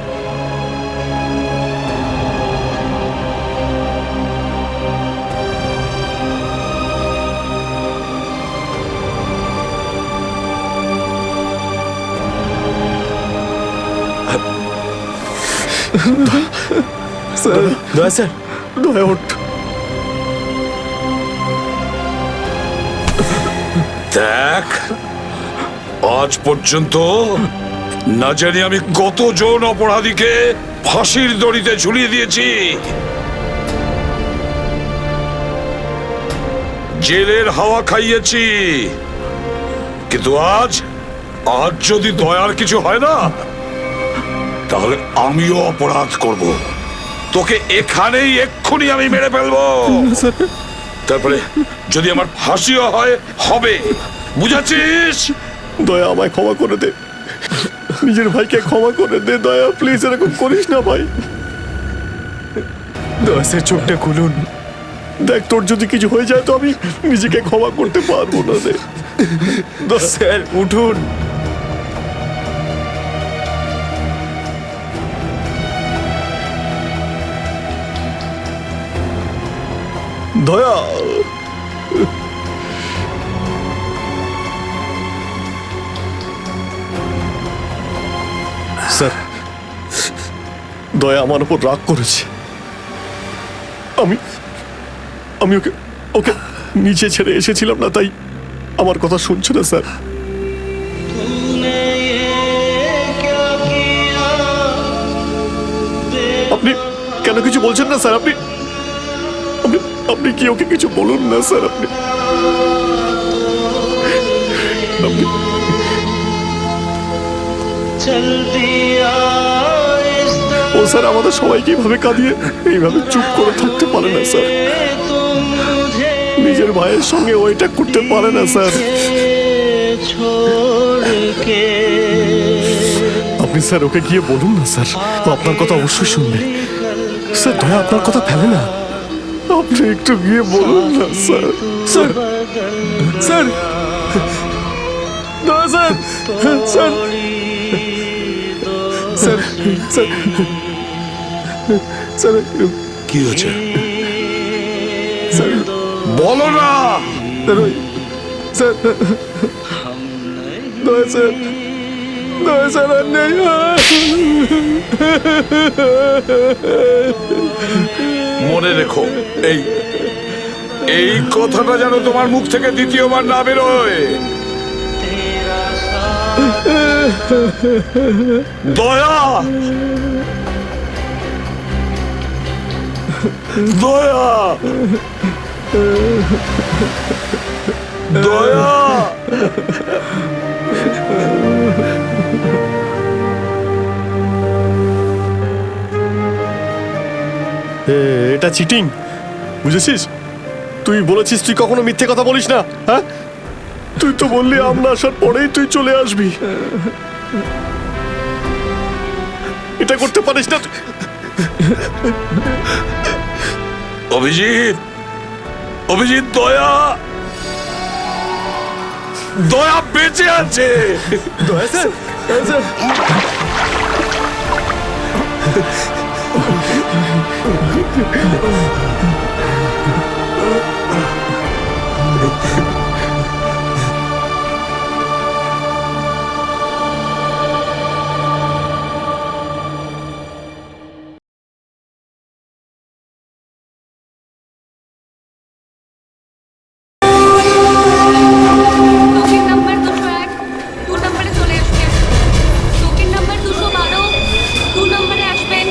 S10: স্যার দয়া স্যার দয়া ওঠ
S8: দেখ, আজ পর্যন্ত না জানি আমি কতজন অপরাধীকে ফাঁসির দড়িতে ঝুলিয়ে দিয়েছি, জেলের হাওয়া খাইয়েছি, কিন্তু আজ আজ যদি দয়ার কিছু হয় না, তাহলে আমিও অপরাধ করব, তোকে এখানেই এক্ষুনি আমি মেরে ফেলবো। তারপরে যদি আমার ফাঁসিও হয়, হবে, বুঝেছিস?
S10: দয়া আমায় ক্ষমা করে দে, নিজের ভাইকে ক্ষমা করে দে দয়া, প্লিজ এরকম করিস না ভাই। দয়া স্যার চোখটা খুলুন, দেখ তোর যদি কিছু হয়ে যায় তো আমি নিজেকে ক্ষমা করতে পারবো না রে। দয়া স্যার উঠুন। দয়া স্যার দয়া আমার উপর রাগ করেছে, আমি আমি ওকে ওকে নিচে ছেড়ে এসেছিলাম না, তাই আমার কথা শুনছে না স্যার। আপনি কেন কিছু বলছেন না স্যার? আপনি আপনি আপনি কি ওকে কিছু বলুন না স্যার? আপনি আপনি ও স্যার আমাদের সবাইকে এইভাবে কাঁদিয়ে এইভাবে চুপ করে থাকতে পারে না স্যার, নিজের ভাইয়ের সঙ্গে ও এটা করতে পারে না স্যার। আপনি স্যার ওকে গিয়ে বলুন না স্যার, ও আপনার কথা অবশ্যই শুনবে স্যার। দয়া আপনার কথা ফেলে না, আপনি একটু গিয়ে বলুন না স্যার। স্যার স্যার দয়া sir sir sir sir sir
S8: কি হয়েছে
S10: স্যার
S8: বলো না।
S10: স্যার ওই স্যার দয়া স্যার দয়া স্যার আর নেই
S8: মনে রেখো এই এই কথাটা যেন তোমার মুখ থেকে দ্বিতীয়বার না বেরোয়। দয়া দয়া দয়া
S10: এটা চিটিং বুঝেছিস? তুই বলেছিস তুই কখনো মিথ্যে কথা বলিস না, হ্যাঁ? তুই তো বললি আমরা আসার পরেই তুই চলে আসবি। এটা করতে পারিস না।
S8: অভিজিৎ অভিজিৎ দয়া দয়া বেঁচে আছে।
S10: দয়া স্যার দয়া স্যার
S9: টোকেন নাম্বার 201 2 নম্বরে চলে আসবেন। টোকেন নাম্বার 212 2 নম্বরে আসবেন।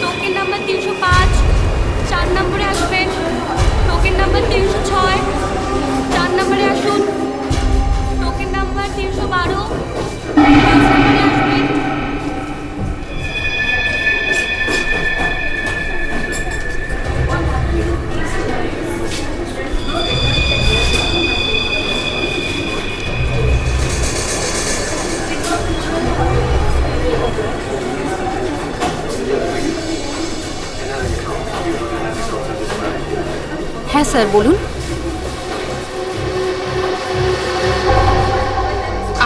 S9: টোকেন নাম্বার 305 4 নম্বরে আসবেন। টোকেন নাম্বার 306 4 নম্বরে আসুন। টোকেন নাম্বার 312 5 নম্বরে আসবেন।
S15: হ্যাঁ স্যার বলুন।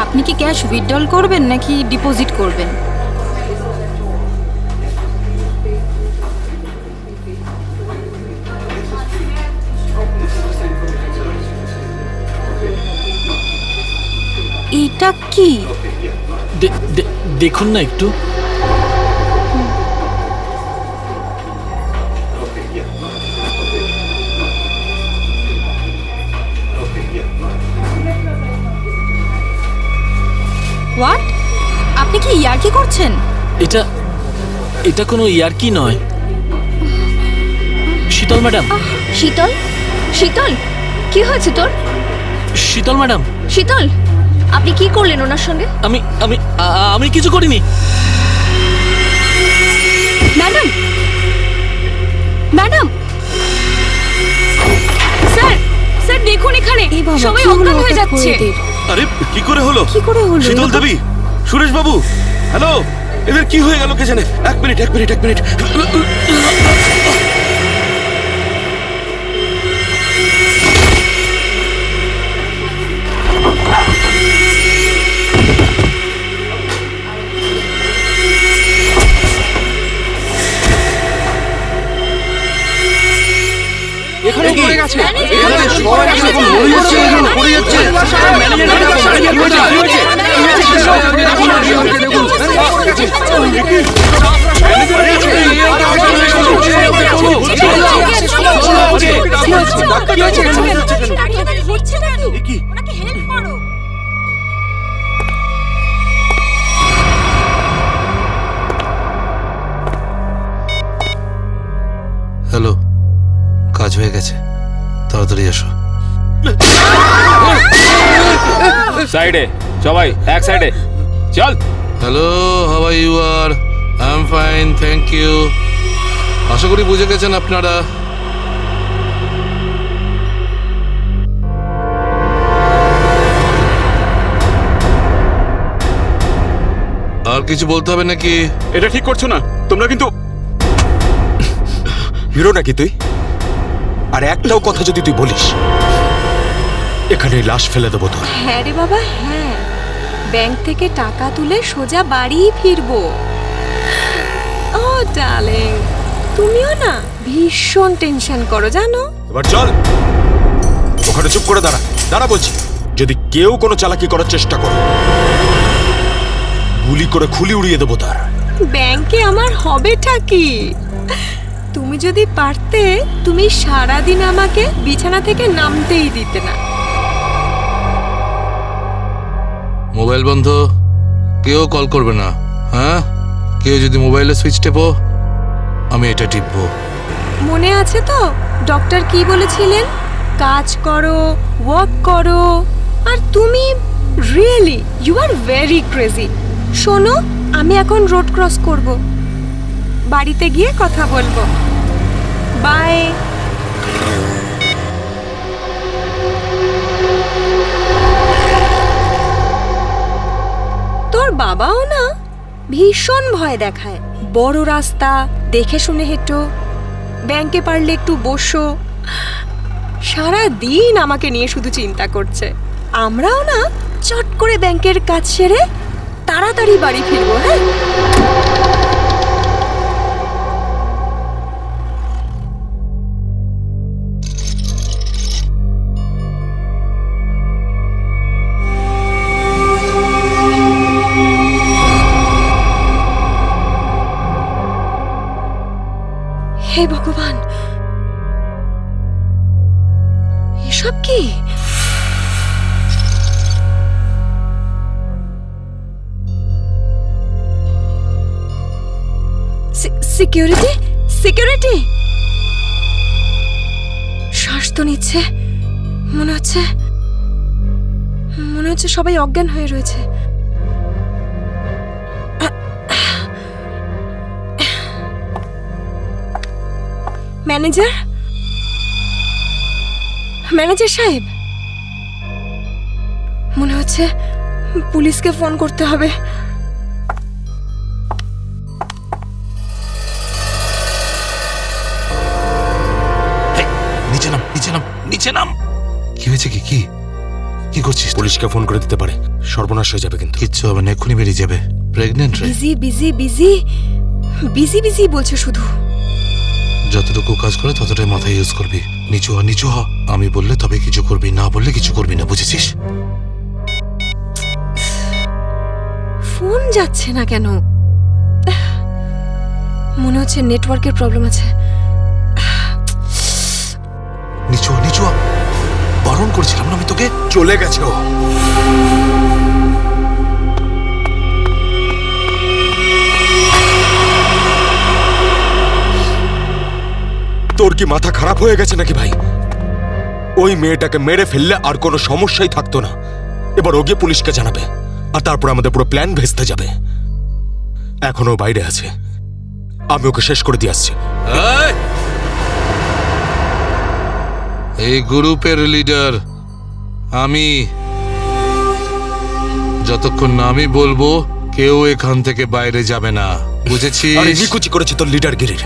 S15: আপনি কি ক্যাশ উইথড্রল করবেন নাকি ডিপোজিট করবেন? এটা কি?
S11: দেখুন না একটু।
S15: হোয়াট? আপনি কি ইয়ার্কি করছেন?
S11: এটা এটা কোনো ইয়ার্কি নয়। শীতল ম্যাডাম।
S15: শীতল? শীতল কি হয়েছে তোর?
S11: শীতল ম্যাডাম।
S15: শীতল আপনি কি করলেন ওনার সঙ্গে?
S11: আমি আমি আমি কিছু করিনি।
S15: ম্যাডাম ম্যাডাম স্যার স্যার দেখুন এখানে সবাই অজ্ঞান হয়ে যাচ্ছে।
S1: আরে কি করে হলো?
S15: কি করে হলো?
S1: শীতল দেবী, সুরেশ বাবু, হ্যালো, এদের কি হয়ে গেল কে জানে? এক মিনিট
S11: এখানে পড়ে গেছে। এখানে
S6: সবাই এখন মরে যাচ্ছে, এখন পড়ে যাচ্ছে।
S16: হ্যালো, কাজ হয়ে গেছে, তাড়াতাড়ি এসো।
S13: সাইডে সবাই, এক সাইডে চল।
S16: Hello, how are you? আর I am fine, thank you. আশা করি বুঝে গেছেন আপনারা। আর কিছু বলতে হবে নাকি?
S13: এটা ঠিক করছো না তোমরা কিন্তু।
S4: হিরো নাকি তুই? আর একটাও কথা যদি তুই বলিস, এখানে লাশ ফেলে দেবো তোর।
S9: হ্যাঁ রে বাবা হ্যাঁ। ব্যাংক থেকে টাকা তুলে সোজা বাড়ি ফিরবো। ও ডার্লিং, তুমিও না ভীষণ টেনশন করো জানো।
S5: এবার চল, ওখানে চুপ করে দাঁড়া, দাঁড়া বলছি। যদি কেউ কোনো চালাকি করার চেষ্টা করে গুলি করে খুলি উড়িয়ে দেবো তার।
S9: ব্যাংকে আমার হবেটা কি? তুমি যদি পারতে, তুমি সারাদিন আমাকে বিছানা থেকে নামতেই দিতে না।
S16: মোবাইল বন্ধ, কেউ কল করবে না। হ্যাঁ, কেউ যদি মোবাইলে সুইচ টেপো, আমি এটা টিপবো।
S9: মনে আছে তো ডক্টর কি বলেছিলেন? কাজ করো, ওয়ার্ক করো। আর তুমি really you are very crazy. শোনো, আমি এখন রোড ক্রস করব, বাড়িতে গিয়ে কথা বলবো। বাই। তোর বাবাও না ভীষণ ভয় দেখায়। বড় রাস্তা দেখে শুনে হেঁটো, ব্যাংকে পারলে একটু বসো। সারা দিন আমাকে নিয়ে শুধু চিন্তা করছে। আমরাও না চট করে ব্যাংকের কাজ সেরে তাড়াতাড়ি বাড়ি ফিরবো। হ্যাঁ, হে ভগবান, এসব কি? Security, security. শ্বাস তো নিচ্ছে, মনে হচ্ছে সবাই অজ্ঞান হয়ে রয়েছে। ম্যানেজার, ম্যানেজার সাহেব, মনে হচ্ছে পুলিশকে ফোন করতে হবে।
S16: নিচে নাম, নিচে নাম, নিচে নাম। কি হয়েছে? কি কি কি করছিস?
S5: পুলিশকে ফোন করে দিতে পারে, সর্বনাশ হয়ে যাবে কিন্তু।
S16: কিচ্ছু হবে না, এক্ষুনি বেরিয়ে যাবে। প্রেগনেন্ট রে।
S9: Busy busy busy busy busy বলছে শুধু।
S16: যতটুকু কাজ করে ততটাই মাথায় ইউজ করবি। নিচু হ, নিচু হ। আমি বললে তবে কিছু করবি, না বললে কিছু করবি না, বুঝেছিস?
S9: ফোন যাচ্ছে না কেন? মনে হচ্ছে নেটওয়ার্কের প্রবলেম আছে।
S16: নিচু হ, নিচু হ। বারণ করেছিলাম না আমি তোকে?
S5: চলে গেছে ও। তোর কি মাথা খারাপ হয়ে গেছে নাকি ভাই? ওই মেয়েটাকে মেরে ফেললে আর কোনো সমস্যাই থাকতো না। এবার ও গিয়ে পুলিশকে জানাবে, আর তারপর আমাদের পুরো প্ল্যান ভেস্তে যাবে। এখনো বাইরে আছে, আমি ওকে শেষ করে দিয়ে আসছি।
S16: এই গ্রুপের লিডার আমি। যতক্ষণ না আমি বলবো কেউ এখান থেকে বাইরে যাবে না, বুঝেছিস?
S5: আরে নিকুচি করেছি তোর লিডারগিরির।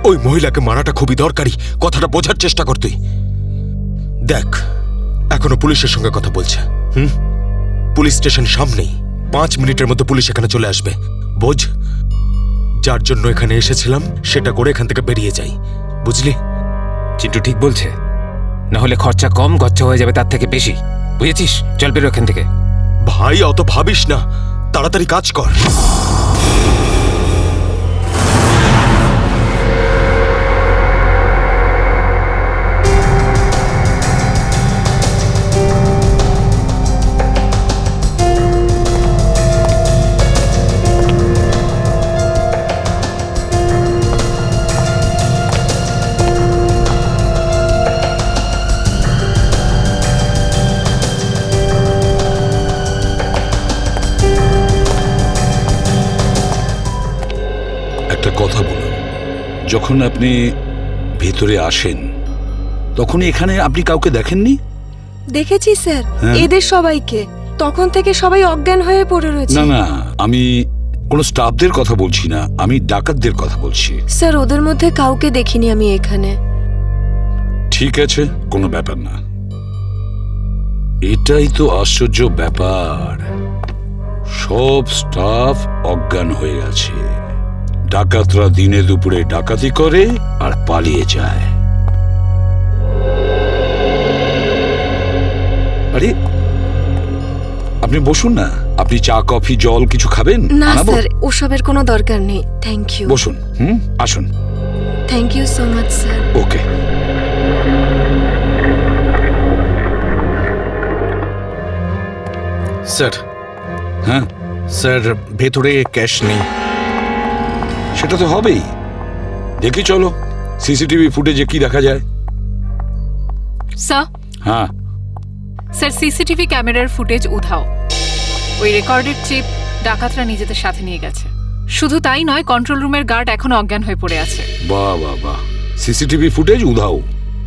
S5: ওই মহিলাকে মারাটা খুবই দরকারি, কথাটা বোঝার চেষ্টা কর তুই। দেখ, এখনো পুলিশের সঙ্গে কথা বলছে। পুলিশ স্টেশন সামনেই, 5 মিনিটের মধ্যে পুলিশ এখানে চলে আসবে। বোঝ, যার জন্য এখানে এসেছিলাম সেটা করে এখান থেকে বেরিয়ে যাই, বুঝলি?
S17: চিন্টু ঠিক বলছে, না হলে খরচা কম, গচ্চা হয়ে যাবে তার থেকে বেশি, বুঝেছিস? চল বেরো এখান থেকে।
S5: ভাই অত ভাবিস না, তাড়াতাড়ি কাজ কর।
S8: কথা বলুন। যখন আপনি ভেতরে আসেন তখন এখানে আপনি কাউকে দেখেননি?
S9: দেখেছি স্যার,
S8: হ্যাঁ।
S9: এদের সবাইকে। তখন থেকে সবাই অজ্ঞান হয়ে পড়ে রয়েছে।
S8: না না, আমি কোনো স্টাফদের কথা বলছি না, আমি ডাকাতদের কথা বলছি।
S9: স্যার, ওদের মধ্যে কাউকে দেখিনি আমি এখানে।
S8: ঠিক আছে, কোনো ব্যাপার না। এটাই তো আশ্চর্য ব্যাপার। সব স্টাফ অজ্ঞান হয়ে আছে। ডাকাতরা দিনে দুপুরে ডাকাতি করে আর পালিয়ে যায়। আরে আপনি বসুন না, আপনি চা কফি জল কিছু খাবেন?
S9: না
S8: আনাবো?
S9: স্যার, ওসবের কোনো দরকার নেই, থ্যাংক ইউ।
S8: বসুন, আসুন।
S9: Thank you so much sir.
S8: Okay.
S10: Sir.
S8: হ্যাঁ
S10: স্যার, ভেতরে ক্যাশ নেই।
S8: সেটা তো হবেই। দেখি চলো সিসিটিভি ফুটেজে কি দেখা যায়।
S18: স্যার,
S8: হ্যাঁ
S18: স্যার সিসিটিভি ক্যামেরার ফুটেজ উধাও। ওই রেকর্ডেড চিপ ডাকাতরা নিজেদের সাথে নিয়ে গেছে। শুধু তাই নয়, কন্ট্রোল রুমের গার্ড এখনো অজ্ঞান হয়ে পড়ে আছে।
S8: বাহ বাহ বাহ, সিসিটিভি ফুটেজ উধাও,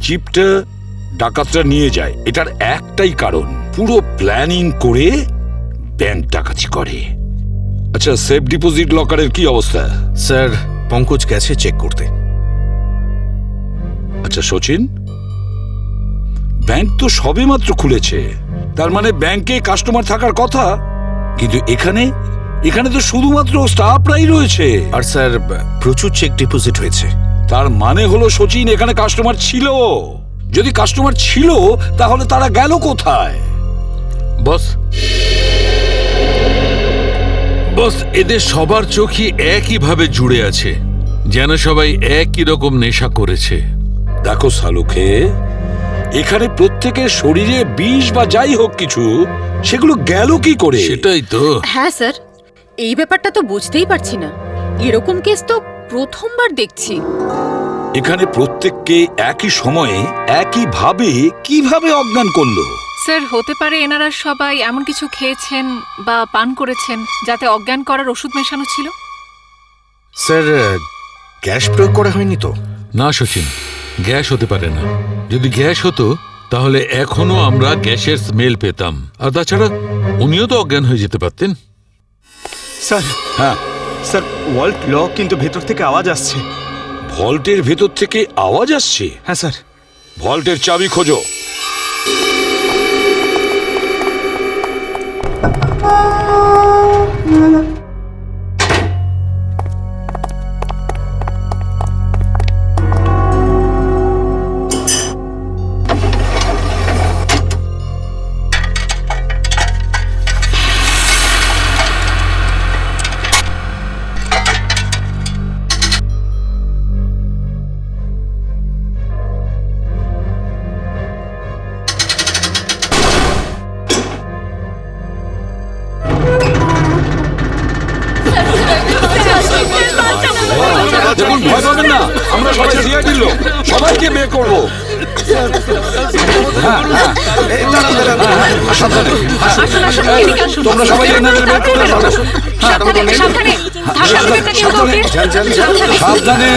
S8: চিপটা ডাকাতরা নিয়ে যায়। এটার একটাই কারণ, পুরো প্ল্যানিং করে ব্যাংক ডাকাতি করে। আচ্ছা, সেফ ডিপোজিট লকারের কি অবস্থা?
S10: স্যার, পঙ্কজ গেছে চেক করতে।
S8: আচ্ছা সচিন, ব্যাংক তো সবেমাত্র খুলেছে, তার মানে ব্যাংকে কাস্টমার থাকার কথা, কিন্তু এখানে তো শুধুমাত্র স্টাফরাই রয়েছে।
S10: আর স্যার, প্রচুর চেক ডিপোজিট হয়েছে।
S8: তার মানে হলো সচিন, এখানে কাস্টমার ছিল। যদি কাস্টমার ছিল তাহলে তারা গেল কোথায়?
S16: বস, এদের সবার চোখই একই ভাবে জুড়ে আছে, যেন সবাই একই রকম নেশা করেছে।
S8: দেখো সালুকে, এখানে প্রত্যেকের শরীরে বিষ বা যাই হোক কিছু, সেগুলো গেল কি করে?
S16: সেটাই তো।
S15: হ্যাঁ স্যার, এই ব্যাপারটা তো বুঝতেই পারছি না। এরকম কেস তো প্রথমবার দেখছি।
S8: এখানে প্রত্যেককে একই সময়ে একইভাবে কিভাবে অজ্ঞান করলো?
S18: স্যার, হতে পারে এনারা সবাই এমন কিছু খেয়েছেন বা পান করেছেন যাতে অজ্ঞান করার ওষুধ মেশানো ছিল।
S10: স্যার, গ্যাস প্রয়োগ করা হয়নি তো?
S16: না সচিন, গ্যাস হতে পারে না। যদি গ্যাস হতো তাহলে এখনো আমরা গ্যাসের স্মেল পেতাম। আর তাছাড়া উনিও তো অজ্ঞান হয়ে যেতে পারতেন।
S2: স্যার।
S8: হ্যাঁ
S2: স্যার, ওয়াল্ট লক, কিন্তু ভেতর থেকে আওয়াজ আসছে।
S8: ভল্টের ভেতর থেকে আওয়াজ আসছে?
S2: হ্যাঁ স্যার।
S8: ভল্টের চাবি খোঁজো। দেখুন, ভয় পাবেন না, আমরা সবাই সিআইডির লোক, সবাইকে বের করবো। তোমরা সবাই এনাদের বের করে সাবধানে।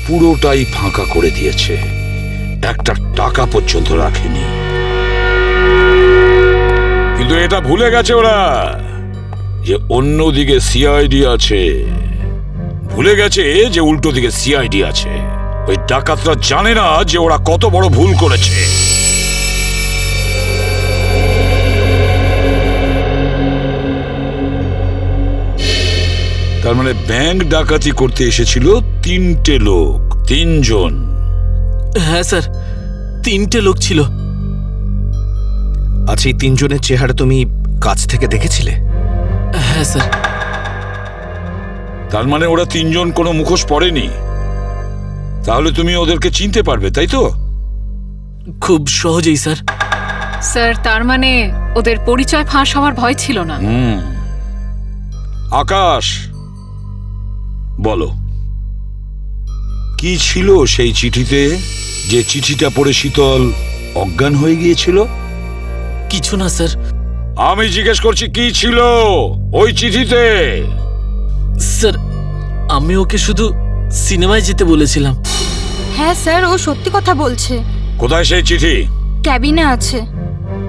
S8: পুরোটাই ফাঁকা করে দিয়েছে, একটা টাকা পর্যন্ত রাখেনি। কিন্তু এটা ভুলে গেছে ওরা যে অন্যদিকে সিআইডি আছে। ভুলে গেছে যে উল্টো দিকে সিআইডি আছে। ওই ডাকাতরা জানে না যে ওরা কত বড় ভুল করেছে। তার মানে ব্যাংক ডাকাতি করতে এসেছিল 3টে লোক, 3 জন।
S11: হ্যাঁ স্যার, 3টে লোক ছিল।
S10: আচ্ছা, এই 3 জনের চেহারা তুমি কাছ থেকে দেখেছিলে?
S11: হ্যাঁ স্যার।
S8: তার মানে ওরা 3 জন কোনো মুখোশ পরেনি। তাহলে তুমি ওদেরকে চিনতে পারবে, তাই তো?
S11: খুব সহজেই স্যার।
S18: স্যার, তার মানে ওদের পরিচয় ফাঁস হওয়ার ভয় ছিল না।
S8: আকাশ, বলো কি ছিল সেই চিঠিতে, যে চিঠিটা পড়ে শীতল অজ্ঞান হয়ে গিয়েছিল?
S11: কিছু না স্যার।
S8: আমি জিজ্ঞেস করছি কি ছিল ওই চিঠিতে?
S11: স্যার, আমি ওকে শুধু সিনেমায় যেতে বলেছিলাম।
S15: হ্যাঁ স্যার, ও সত্যি কথা বলছে।
S8: কোথায় সেই চিঠি?
S15: ক্যাবিনে আছে।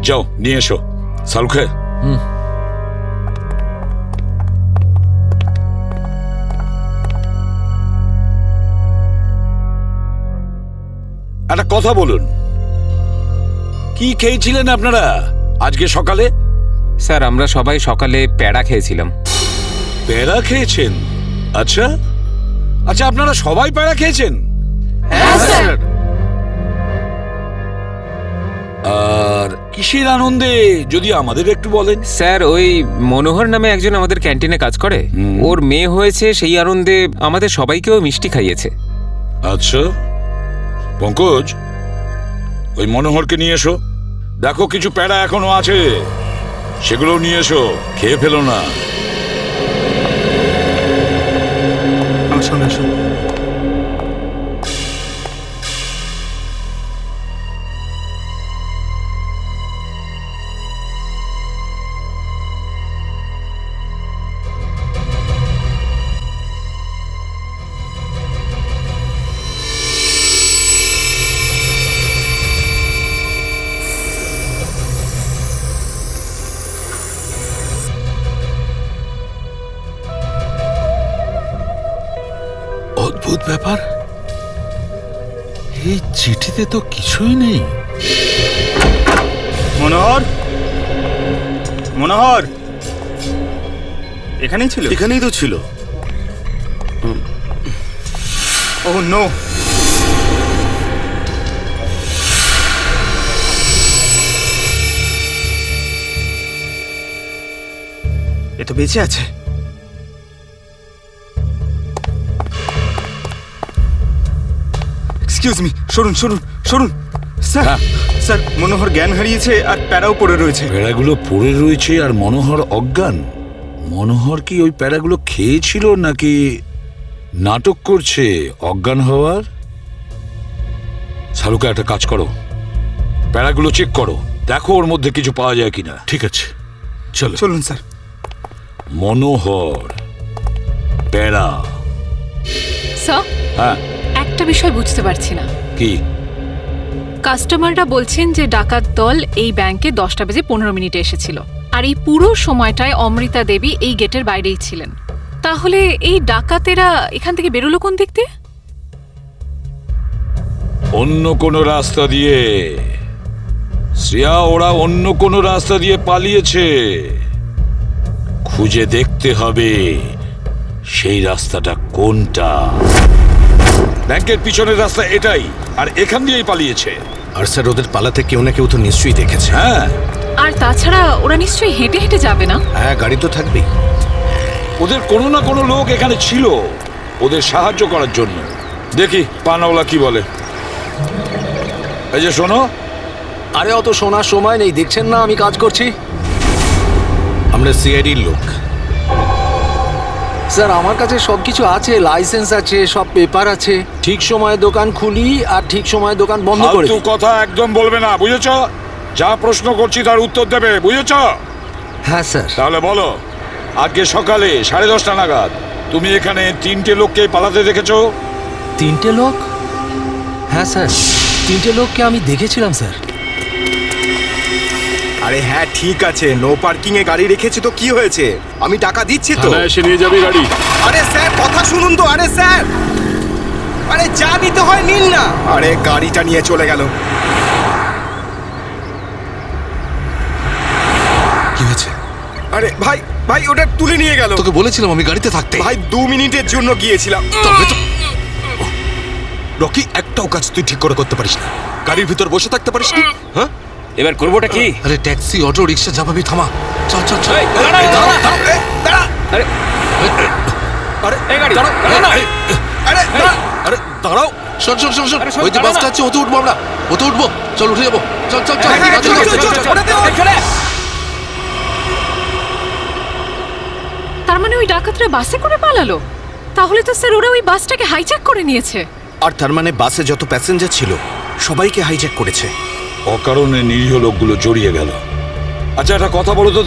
S8: যাও নিয়ে এসো। সালুখে, একটা কথা বলুন, কি খেয়েছিলেন আপনারা আজকে সকালে?
S17: স্যার আমরা সবাই সকালে প্যাড়া খেয়েছিলাম।
S8: প্যারা খেয়েছেন? আচ্ছা আচ্ছা, আপনারা সবাই প্যারা খেয়েছেন? আর কিসের আনন্দে যদি আমাদের একটু বলেন?
S17: স্যার ওই মনোহর নামে একজন আমাদের ক্যান্টিনে কাজ করে, ওর মেয়ে হয়েছে, সেই আনন্দে আমাদের সবাইকেও মিষ্টি খাইয়েছে।
S8: আচ্ছা পঙ্কজ, ওই মনোহরকে নিয়ে এসো। দেখো কিছু প্যারা এখনো আছে, সেগুলো নিয়ে এসো, খেয়ে ফেলো না।
S10: আসুন আসুন।
S8: অদ্ভুত ব্যাপার, এই চিঠিতে তো কিছুই নেই।
S1: মনোহর, মনোহর এখানেই ছিল?
S2: এখানেই তো ছিল।
S1: ও নো, এ তো বেঁচে আছে। এক্সকিউজ মি, সরুন সরুন সরুন। স্যার স্যার, মনোহর জ্ঞান হারিয়েছে আর প্যারাও পড়ে রয়েছে।
S8: প্যারাগুলো পড়ে রয়েছে আর মনোহর অজ্ঞান? মনোহর কি ওই প্যারাগুলো খেয়েছিল নাকি নাটক করছে অজ্ঞান হওয়ার? শালুকা, একটা কাজ করো, প্যারাগুলো চেক করো, দেখো ওর মধ্যে কিছু পাওয়া যায় কিনা।
S10: ঠিক আছে, চলো।
S1: চলুন স্যার।
S8: মনোহর, প্যারা।
S18: স্যার,
S8: হ্যাঁ
S18: একটা বিষয় বুঝতে পারছি না।
S8: কি?
S18: কাস্টমাররা বলছেন যে ডাকাত দল এই ব্যাংকে 10:15 এসেছিল, আর এই পুরো সময়টায় অমৃতা দেবী এই গেটের বাইরেই ছিলেন। তাহলে এই ডাকাতেরা এখান থেকে বেরোলো কোন দিক দিয়ে?
S8: অন্য কোনো রাস্তা দিয়ে। শ্রেয়া, ওরা অন্য কোনো রাস্তা দিয়ে পালিয়েছে। খুঁজে দেখতে হবে সেই রাস্তাটা কোনটা। ব্যাংকের পিছনের রাস্তা এটাই, আর এখান দিয়েই পালিয়েছে।
S10: আর স্যার ওদের পালাতে কেউ না কেউ তো নিশ্চয়ই দেখেছে।
S8: হ্যাঁ,
S18: আর তাছাড়া ওরা নিশ্চয়ই হেঁটে হেঁটে যাবে না?
S10: হ্যাঁ, গাড়ি তো থাকবেই।
S8: ওদের কোনো না কোনো লোক এখানে ছিল ওদের সাহায্য করার জন্য। দেখি পানাওয়ালা কি বলে। এই যে শোনো।
S10: আরে অত শোনার সময় নেই, দেখছেন না আমি কাজ করছি। আমরা সিআইডির লোক স্যার। আমার কাছে সবকিছু আছে, লাইসেন্স আছে, সব পেপার আছে। ঠিক সময়ে দোকান খুলি আর ঠিক সময়ে দোকান বন্ধ করে
S8: ফালতু কথা একদম বলবে না, বুঝেছ? যা প্রশ্ন করছি তার উত্তর দেবে, বুঝেছ?
S10: হ্যাঁ স্যার।
S8: তাহলে বলো, আজকে সকালে 10:30 নাগাদ তুমি এখানে 3টে লোককে পালাতে দেখেছো?
S11: 3টে লোক? হ্যাঁ স্যার, 3টে লোককে আমি দেখেছিলাম স্যার।
S5: আরে হ্যাঁ ঠিক আছে, নো পার্কিং এ গাড়ি রেখেছি তো কি হয়েছে? আমি টাকা দিচ্ছি তো।
S10: থানায় এসে নিয়ে যাবি গাড়ি।
S5: আরে স্যার কথা শুনুন তো। আরে স্যার, আরে যা নিতে হয় নিন না। আরে গাড়িটা নিয়ে চলে গেল।
S10: কি হয়েছে?
S5: আরে ভাই ভাই, ওটা তুলে নিয়ে গেল।
S10: তোকে বলেছিলাম আমি গাড়িতে থাকতে।
S5: ভাই 2 মিনিটের জন্য গিয়েছিলাম।
S10: তবে তো রকি, একটাও কাজ তুই ঠিক করে করতে পারিস না। গাড়ির ভিতর বসে থাকতে পারিস না? হ্যাঁ,
S17: এবার করবোটা কি?
S10: আরে ট্যাক্সি, অটো, রিক্সা যাবি, থামা। চল চল চল। আরে দাঁড়াও, শোন শোন শোন শোন, ওই যে বাসটা আছে ওতে উঠবো আমরা। ওতে উঠবো, চল উঠে যাবো। চল চল চল।
S18: তার মানে ওই ডাকাতরা বাসে করে পালালো? তাহলে তো স্যার ওরা ওই বাসটাকে হাইজ্যাক করে নিয়েছে।
S10: আর তার মানে বাসে যত প্যাসেঞ্জার ছিল সবাইকে হাইজ্যাক করেছে।
S8: অকারণে নিরীহ লোকগুলো জড়িয়ে গেল। আচ্ছা একটা কথা বলো তো,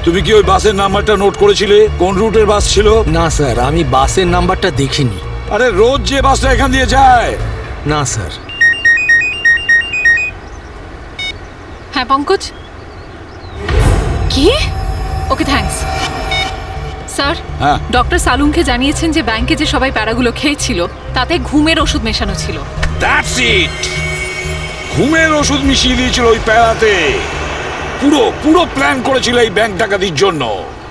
S8: তুমি কি ওই বাসের নাম্বারটা নোট করেছিলে? কোন রুটের বাস ছিল?
S11: না স্যার, আমি বাসের নাম্বারটা দেখিনি।
S8: আরে রোজ যে বাসটা এখান দিয়ে যায়।
S11: না স্যার।
S18: হ্যাঁ পঙ্কজ, কি? Okay thanks sir.
S8: হ্যাঁ,
S18: ডক্টর সালুংকে জানিয়েছেন যে ব্যাংকে যে সবাই প্যারাগুলো খেয়েছিল তাতে ঘুমের ওষুধ মেশানো ছিল।
S8: That's it. ঘুমের ওষুধ মিশিয়ে দিয়েছিল ওই প্যারাতে। পুরো পুরো প্ল্যান করেছিল এই ব্যাংক ডাকাতির জন্য।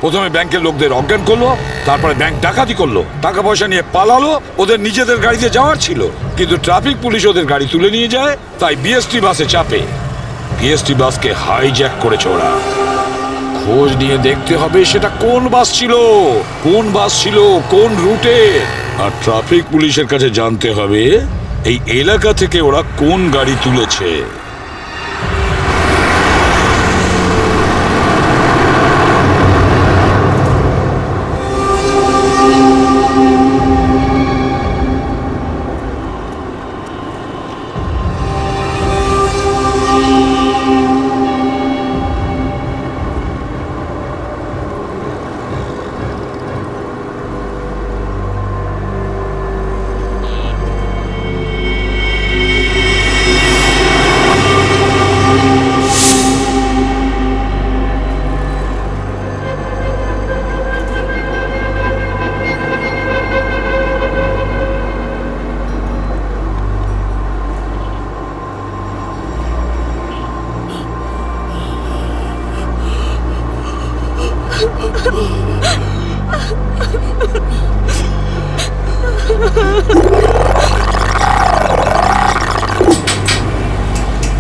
S8: প্রথমে ব্যাংকের লোকদের অজ্ঞান করলো, তারপরে ব্যাংক ডাকাতি করলো, টাকা পয়সা নিয়ে পালালো। ওদের নিজেদের গাড়িতে যাওয়ার ছিল, কিন্তু ট্রাফিক পুলিশ ওদের গাড়ি তুলে নিয়ে যায়, তাই বিএসটি বাসে চাপে। বিএসটি বাসকে হাইজ্যাক করেছে ওরা। খোঁজ নিয়ে দেখতে হবে সেটা কোন বাস ছিল, কোন রুটে। আর ট্রাফিক পুলিশের কাছে জানতে হবে এই এলাকা থেকে ওরা কোন গাড়ি তুলেছে।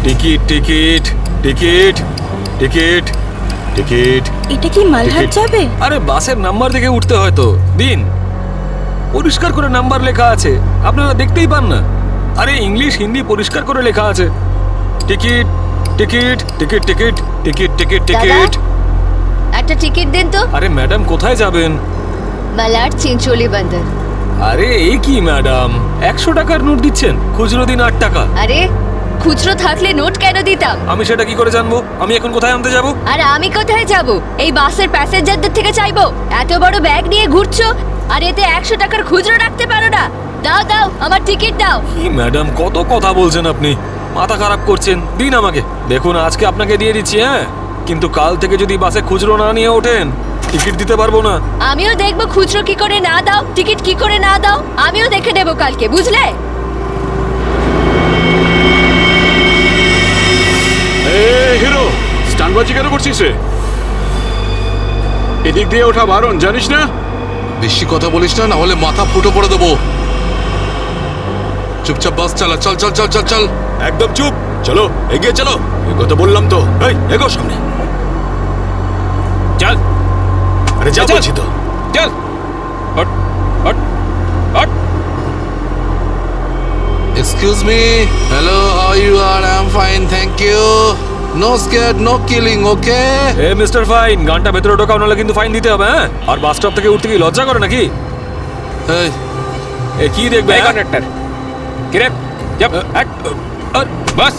S5: Ticket ticket ticket ticket ticket.
S9: এটা কি মালহাট যাবে?
S19: আরে বাসের নাম্বার দেখে উঠতে হয় তো। দিন, পরিষ্কার করে নাম্বার লেখা আছে, আপনারা দেখতেই পান না? আরে ইংলিশ হিন্দি পরিষ্কার করে লেখা আছে। Ticket ticket ticket ticket ticket ticket ticket.
S20: একটা টিকিট দিন তো।
S19: আরে ম্যাডাম কোথায় যাবেন?
S20: মালাড চিঞ্চোলি বন্দর।
S19: আরে এই কি ম্যাডাম, 100 টাকার নোট দিচ্ছেন, খুচরো দিন 8 টাকা।
S20: আরে খুচরো থাকলে নোট কেন দিতাম?
S19: আমি সেটা কি করে জানবো? আমি এখন কোথায় আনতে যাব?
S20: আর আমি কোথায় যাব? এই বাসের প্যাসেঞ্জারদের থেকে চাইবো? এত বড় ব্যাগ নিয়ে ঘুরছো আর এতে 100 টাকার খুচরো রাখতে পারো না? দাও দাও, আমার টিকিট দাও।
S19: কি ম্যাডাম, কত কথা বলছেন আপনি, মাথা খারাপ করছেন। দিন আমাকে। দেখুন আজকে আপনাকে দিয়ে দিচ্ছি, হ্যাঁ, কিন্তু কাল থেকে যদি বাসে খুচরো না নিয়ে ওঠেন টিকিট দিতে পারবো না।
S20: আমিও দেখবো খুচরো কি করে না দাও, টিকিট কি করে না দাও, আমিও দেখে দেবো কালকে, বুঝলে?
S21: হিরো, স্টানবাজি কেন করছিস রে? এদিক দিয়ে ওঠা বারণ, জানিস না?
S16: বেশি কথা বলিস না, না হলে মাথা ফুটো করে দেবো। চুপচাপ বাস চালা, চল চল চল চল চল।
S5: একদম চুপ, চলো এগিয়ে চলো। এগো তো বললাম তো, এই এগো সামনে
S19: চল।
S5: আরে যা বলছি তো,
S19: চল। Hot hot hot.
S16: Excuse me. Hello, how you are? I'm fine, thank you. No scared, no killing, okay?
S19: A mister fine, গানটা ভেতরে ঢোকাও, নাহলে কিন্তু ফাইন দিতে হবে, হ্যাঁ? আর বাস স্টপ থেকে উঠতে কি লজ্জা করে নাকি?
S16: এই
S19: এ কি দেখবে কন্ডাক্টর? কি রে? যাব আর বাস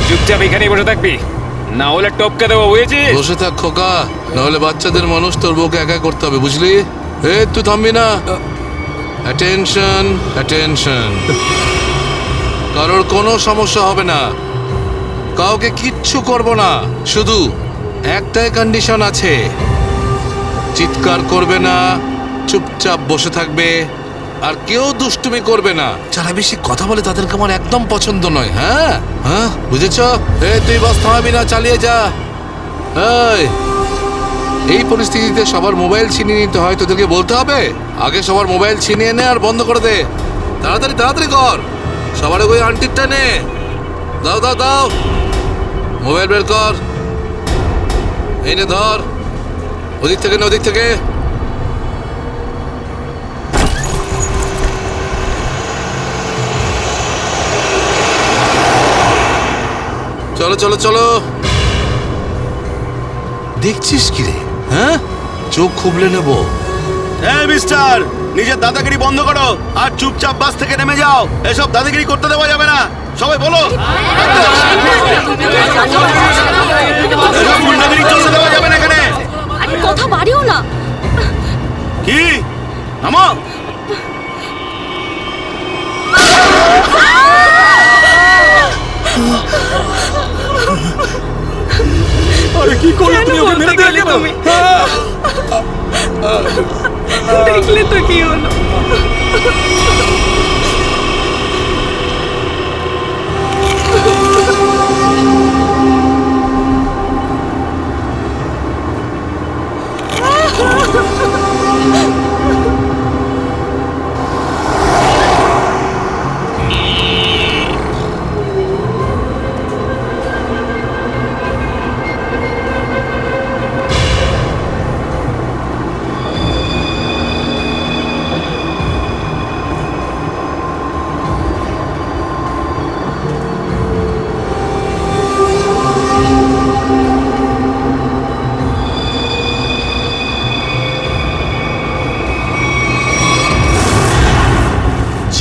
S19: চুপচাপ এখানেই বসে থাকবি, না হলে টপকে দেবো, বুঝেছিস?
S16: বসে থাক খোকা, না হলে বাচ্চাদের মানুষ তোর বউকে একা করতে হবে, বুঝলি? এই তুই থামবি না। Attention attention. কারোর কোনো সমস্যা হবে না, কাউকে কিচ্ছু করব না, শুধু একটাই কন্ডিশন আছে, চিৎকার করবে না, চুপচাপ বসে থাকবে, আর কেউ দুষ্টুমি করবে না। যারা বেশি কথা বলে তাদেরকে আমার একদম পছন্দ নয়। হ্যাঁ হ্যাঁ, বুঝেছ? তুই বাস থামাবি না, চালিয়ে যা। এই পরিস্থিতিতে সবার মোবাইল ছিনিয়ে নিতে হয়, তোদেরকে বলতে হবে? আগে সবার মোবাইল ছিনিয়ে নে আর বন্ধ করে দে। তাড়াতাড়ি তাড়াতাড়ি কর, সবার ওই আন্টিরটা নে। দাও দাও দাও, মোবাইল বের কর। এই নে ধর, ওদিক থেকে না ওদিক থেকে। চলো চলো চলো। দেখছিস কি রে? হ্যাঁ, চোখ খুবলে নেবো।
S1: এই মিস্টার, নিজের দাদাগিরি বন্ধ করো আর চুপচাপ বাস থেকে নেমে যাও। এসব দাদাগিরি করতে দেওয়া যাবে না, সবাই বলো। এসব গুন্ডাগিরি চলতে দেওয়া যাবে না এখানে।
S20: কথা বাড়িও না।
S1: কি নামো।
S5: আরে কি করলে তুমি? ওকে মেরে দিলে তুমি।
S9: দেখলে তো কি হলো।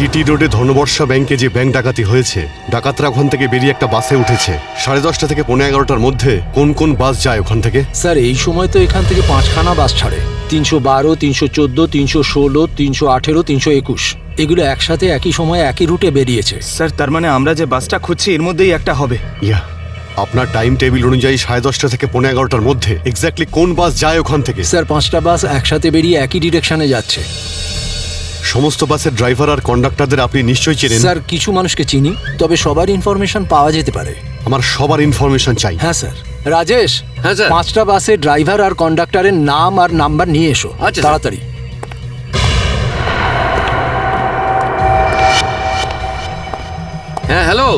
S10: জিটি রোডে ধনবর্ষা ব্যাংকে যে ব্যাংক ডাকাতি হয়েছে, ডাকাতরা ওখান থেকে বেরিয়ে একটা বাসে উঠেছে 10:30 থেকে 11:15টার মধ্যে। কোন কোন বাস যায় ওখান থেকে?
S19: স্যার এই সময় তো এখান থেকে 5খানা বাস ছাড়ে, 312, 314, 316, 318, 321। এগুলো একসাথে একই সময় একই রুটে বেরিয়েছে।
S5: স্যার তার মানে আমরা যে বাসটা খুঁজছি এর মধ্যেই একটা হবে।
S10: ইয়া, আপনার টাইম টেবিল অনুযায়ী 10:30 থেকে 11:15টার মধ্যে এক্স্যাক্টলি কোন বাস যায় ওখান থেকে?
S19: স্যার 5টা বাস একসাথে বেরিয়ে একই ডিরেকশনে যাচ্ছে।
S10: সমস্ত বাসের ড্রাইভার আর কন্ডাক্টরদের আপনি নিশ্চয়ই চেনেন।
S19: স্যার কিছু মানুষকে চিনি, তবে সবার ইনফরমেশন পাওয়া যেতে পারে।
S10: আমার সবার ইনফরমেশন চাই।
S19: হ্যাঁ স্যার। রাজেশ,
S21: হ্যাঁ স্যার।
S19: 5টা বাসের ড্রাইভার আর কন্ডাক্টরের নাম আর নাম্বার নিয়ে এসো।
S21: আচ্ছা, স্যার।
S19: তাড়াতাড়ি।
S21: হ্যাঁ হ্যালো,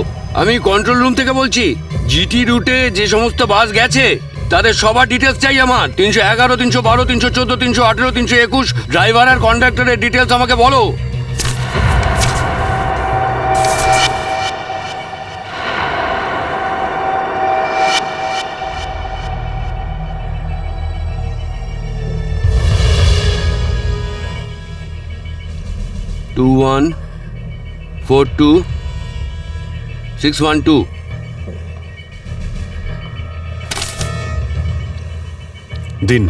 S21: আমি কন্ট্রোল রুম থেকে বলছি। জিটি রুটে যে সমস্ত বাস গেছে তাদের সবার ডিটেলস চাই আমার। 311, 312, 314, 318, 321 ড্রাইভার আর কন্ডাক্টরের ডিটেলস আমাকে বলো। টু 1 4 2 6 1 2।
S10: দিন,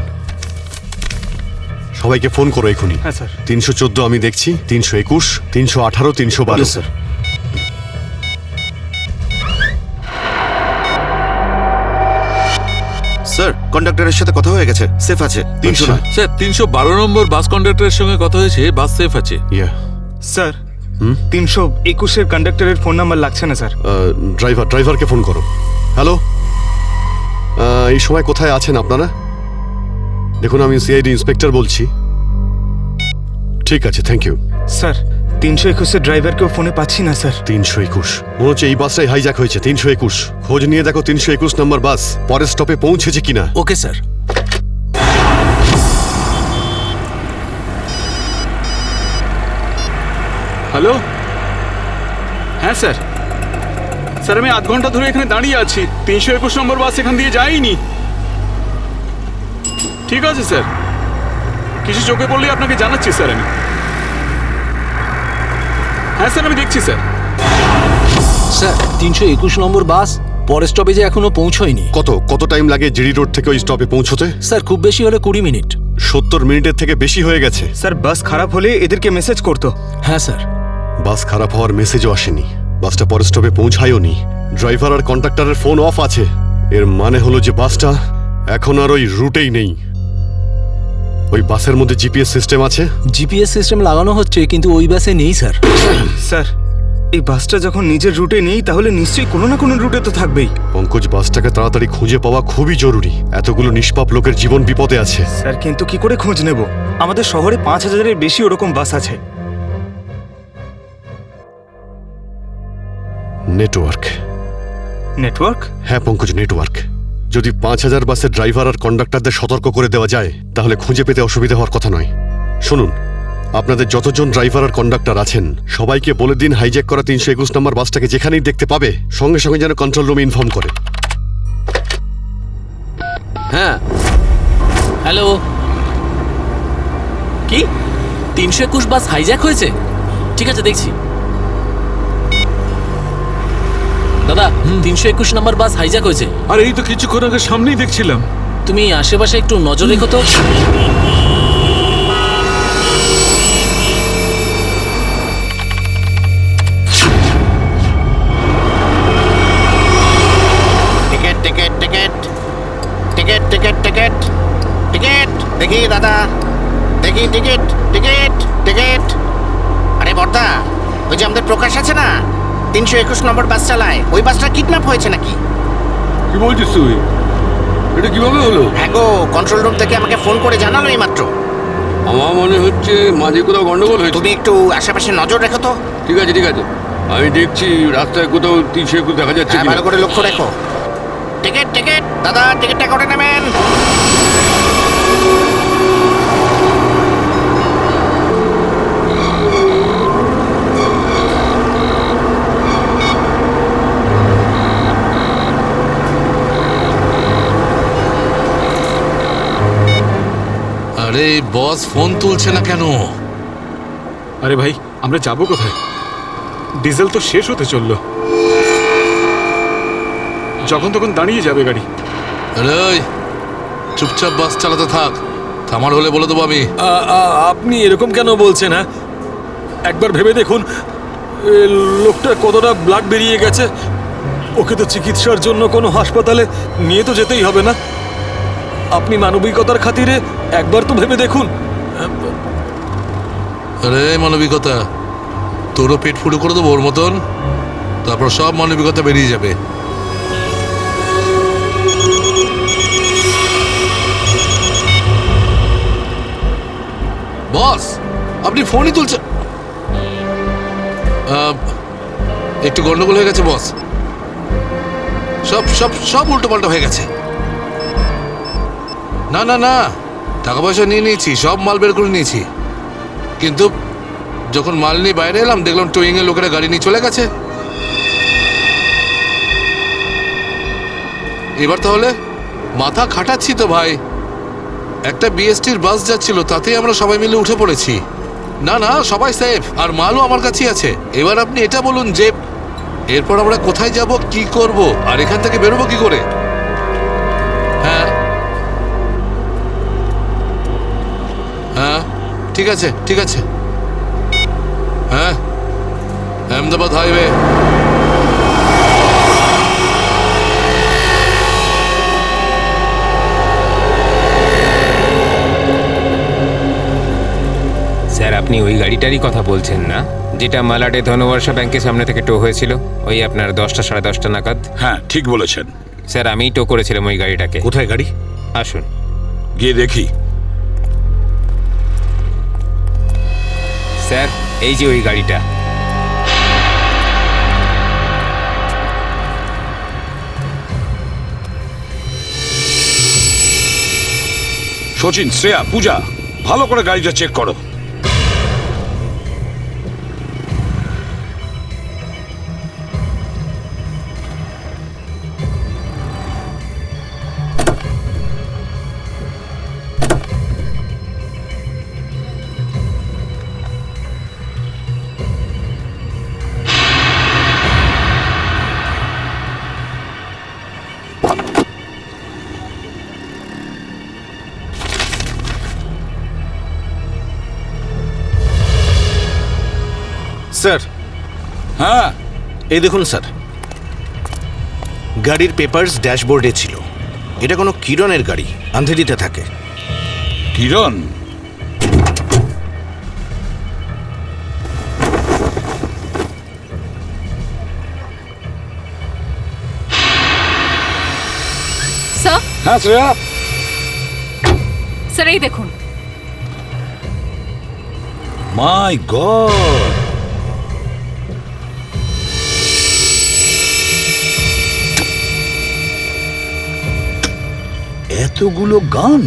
S10: সবাইকে ফোন করো এখনই।
S5: হ্যাঁ স্যার।
S10: 314 আমি দেখছি, 321, 318, 312।
S5: স্যার।
S1: স্যার, কন্ডাক্টরের সাথে কথা হয়ে গেছে, সেফ আছে। 300 নয়।
S21: স্যার 312 নম্বর বাস কন্ডাক্টরের সঙ্গে কথা হয়েছে, বাস সেফ আছে।
S5: স্যার 321-এর কন্ডাক্টরের ফোন নাম্বার লাগছে না স্যার।
S10: ড্রাইভারকে ফোন করো। হ্যালো, এই সময় কোথায় আছেন আপনারা? দেখুন, আমি সিআইডি ইন্সপেক্টর বলছি। ঠিক আছে, থ্যাংক ইউ।
S5: স্যার 321-এর ড্রাইভারকেও ফোনে পাচ্ছি না স্যার।
S10: 321 মনে হচ্ছে এই বাসটাই হাইজ্যাক হয়েছে। 321 খোঁজ নিয়ে দেখো 321 নম্বর বাস পরের স্টপে পৌঁছেছে কিনা।
S19: Okay sir.
S21: হ্যালো, হ্যাঁ স্যার। স্যার আমি আধ ঘন্টা ধরে এখানে দাঁড়িয়ে আছি, 321 নম্বর বাস এখান দিয়ে যায়নি। ঠিক আছে স্যার, কিছু চোখে পড়লে আপনাকে জানাচ্ছি স্যার আমি। হ্যাঁ স্যার, আমি দেখছি স্যার।
S19: স্যার 321 নম্বর বাস পরের স্টপেজে এখনো পৌঁছয়নি।
S10: কত টাইম লাগে জিডি রোড থেকে ওই স্টপে পৌঁছতে?
S19: স্যার খুব বেশি হলে 20 মিনিট।
S10: 70 মিনিটের থেকে বেশি হয়ে গেছে।
S5: স্যার বাস খারাপ হলে এদেরকে মেসেজ করতো।
S19: হ্যাঁ স্যার।
S10: বাস খারাপ হওয়ার মেসেজও আসেনি, বাসটা পরের স্টপে পৌঁছায়ও নি। ড্রাইভার আর কন্ডাক্টরের ফোন অফ আছে। এর মানে হলো যে বাসটা এখন আর ওই রুটেই নেই। ওই বাসের মধ্যে জিপিএস সিস্টেম আছে?
S19: জিপিএস সিস্টেম লাগানো হচ্ছে, কিন্তু ওই বাসে নেই স্যার।
S5: স্যার এই বাসটা যখন নিজের রুটে নেই, তাহলে নিশ্চয়ই কোনো না কোনো রুটে তো থাকবেই।
S10: পঙ্কজ, বাসটাকে তাড়াতাড়ি খুঁজে পাওয়া খুবই জরুরি। এতগুলো নিষ্পাপ লোকের জীবন বিপদে আছে।
S5: স্যার কিন্তু কি করে খোঁজ নেব? আমাদের শহরে 5000-এর বেশি ওরকম বাস আছে।
S10: নেটওয়ার্ক? হ্যাঁ পঙ্কজ, নেটওয়ার্ক। যদি 5000 বাসের ড্রাইভার আর কন্ডাক্টরদের সতর্ক করে দেওয়া যায়, তাহলে খুঁজে পেতে অসুবিধা হওয়ার কথা নয়। শুনুন, আপনাদের যতজন ড্রাইভার আর কন্ডাক্টর আছেন সবাইকে বলে দিন হাইজ্যাক করা 321 নম্বর বাসটাকে যেখানেই দেখতে পাবে সঙ্গে সঙ্গে যেন কন্ট্রোল রুমে ইনফর্ম করে।
S21: হ্যাঁ
S11: হ্যালো, কি 321 বাস হাইজ্যাক হয়েছে? ঠিক আছে, দেখছি। দাদা 321 নম্বর বাস হাইজ্যাক হয়েছে।
S21: আর এই তো কিছুক্ষণ আগে সামনেই দেখছিলাম।
S11: তুমি আশেপাশে একটু নজর রেখো তো।
S12: Ticket ticket ticket ticket ticket ticket ticket দেখি দাদা, দেখি টিকিট টিকিট টিকিট। আরে বর্দা, ওই যে আমাদের প্রকাশ আছে না, 321 নম্বর বাস চালায়, ওই বাসটা কিডন্যাপ হয়েছে নাকি?
S21: কি বলছিস তুই? এটা কিভাবে হলো?
S12: হ্যাঁ গো, কন্ট্রোল রুম থেকে আমাকে ফোন করে জানালো এই মাত্র।
S21: আমার মনে হচ্ছে মাঝে কোথাও গন্ডগোল হয়েছে।
S12: তুমি একটু আশেপাশে নজর রেখো তো।
S21: ঠিক আছে ঠিক আছে, আমি দেখছি রাস্তায় কোথাও 321 দেখা যাচ্ছে
S12: হ্যাঁ, ভালো করে লক্ষ্য রেখো। টিকিট টিকিট দাদা, টিকিটটা করে নেবেন।
S16: আরে বস ফোন তুলছে না কেন?
S13: আরে ভাই, আমরা যাবো কোথায়?
S5: ডিজেল তো শেষ হতে চললো, যখন তখন দাঁড়িয়ে যাবে গাড়ি।
S16: আরে ওই, চুপচাপ বাস চালাতে থাক, থামার হলে বলে দেবো আমি।
S19: আপনি এরকম কেন বলছেন? হ্যাঁ, একবার ভেবে দেখুন লোকটা কতটা ব্লাড বেরিয়ে গেছে। ওকে তো চিকিৎসার জন্য কোনো হাসপাতালে নিয়ে তো যেতেই হবে না? আপনি মানবিকতার খাতিরে একবার তো ভেবে দেখুন।
S16: আরে মানবিকতা, তোরও পেট ফুটো করে দেবো ওর মতন, তারপর সব মানবিকতা বেরিয়ে যাবে। বস, আপনি ফোনই তুলছেন। একটু গন্ডগোল হয়ে গেছে বস, সব সব সব উল্টো পাল্টা হয়ে গেছে। না না না, টাকা পয়সা নিয়ে নিয়েছি, সব মাল বের করে নিয়েছি, কিন্তু যখন মাল নিয়ে বাইরে এলাম দেখলাম টোয়িং এর লোকেরা গাড়ি নিয়ে চলে গেছে। এবার তাহলে মাথা খাটাচ্ছি তো ভাই। একটা বিএসটির বাস যাচ্ছিল, তাতেই আমরা সবাই মিলে উঠে পড়েছি। না না, সবাই সেফ, আর মালও আমার কাছেই আছে। এবার আপনি এটা বলুন যে এরপর আমরা কোথায় যাব, কি করব, আর এখান থেকে বেরোবো কি করে? হ্যাঁ হ্যাঁ, ঠিক আছে ঠিক আছে। হ্যাঁ, আহমেদাবাদ হাইওয়ে।
S17: স্যার, আপনি ওই গাড়িটারই কথা বলছেন না, যেটা মালাডে ধনবর্ষা ব্যাংকের সামনে থেকে টো হয়েছিল ওই আপনার 10টা সাড়ে 10টা নাগাদ?
S8: হ্যাঁ, ঠিক বলেছেন
S17: স্যার, আমিই টো করেছিলাম ওই গাড়িটাকে।
S8: কোথায় গাড়ি?
S17: আসুন
S8: গিয়ে দেখি।
S17: স্যার, এই যে ওই গাড়িটা।
S8: সচিন, শ্রেয়া, পূজা, ভালো করে গাড়িটা চেক করো।
S7: স্যার,
S8: হ্যাঁ
S7: এই দেখুন স্যার, গাড়ির পেপারস ড্যাশবোর্ডে ছিল। এটা কোনো কিরণের গাড়ি, আন্ধেরিতে থাকে।
S8: কিরণ?
S18: স্যার,
S8: হ্যাঁ শ্রেয়া।
S18: স্যার এই দেখুন।
S8: মাই গড, এতগুলো গান!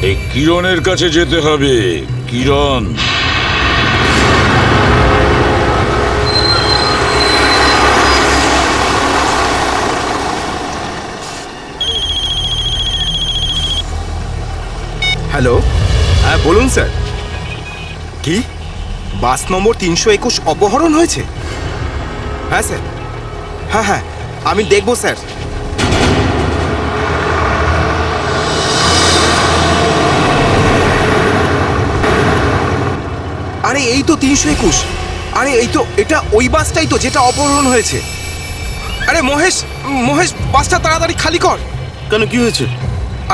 S8: এই কিরণের কাছে যেতে হবে। কিরণ,
S22: হ্যালো, হ্যাঁ বলুন স্যার। কি বাস নম্বর 321 অপহরণ হয়েছে? হ্যাঁ স্যার, হ্যাঁ হ্যাঁ, আমি দেখব স্যার। আরে এই তো 321। আরে এই তো, এটা ওই বাসটাই তো যেটা অপহরণ হয়েছে। আরে মহেশ, মহেশ, বাসটা তাড়াতাড়ি খালি কর।
S7: কেন, কি হয়েছে?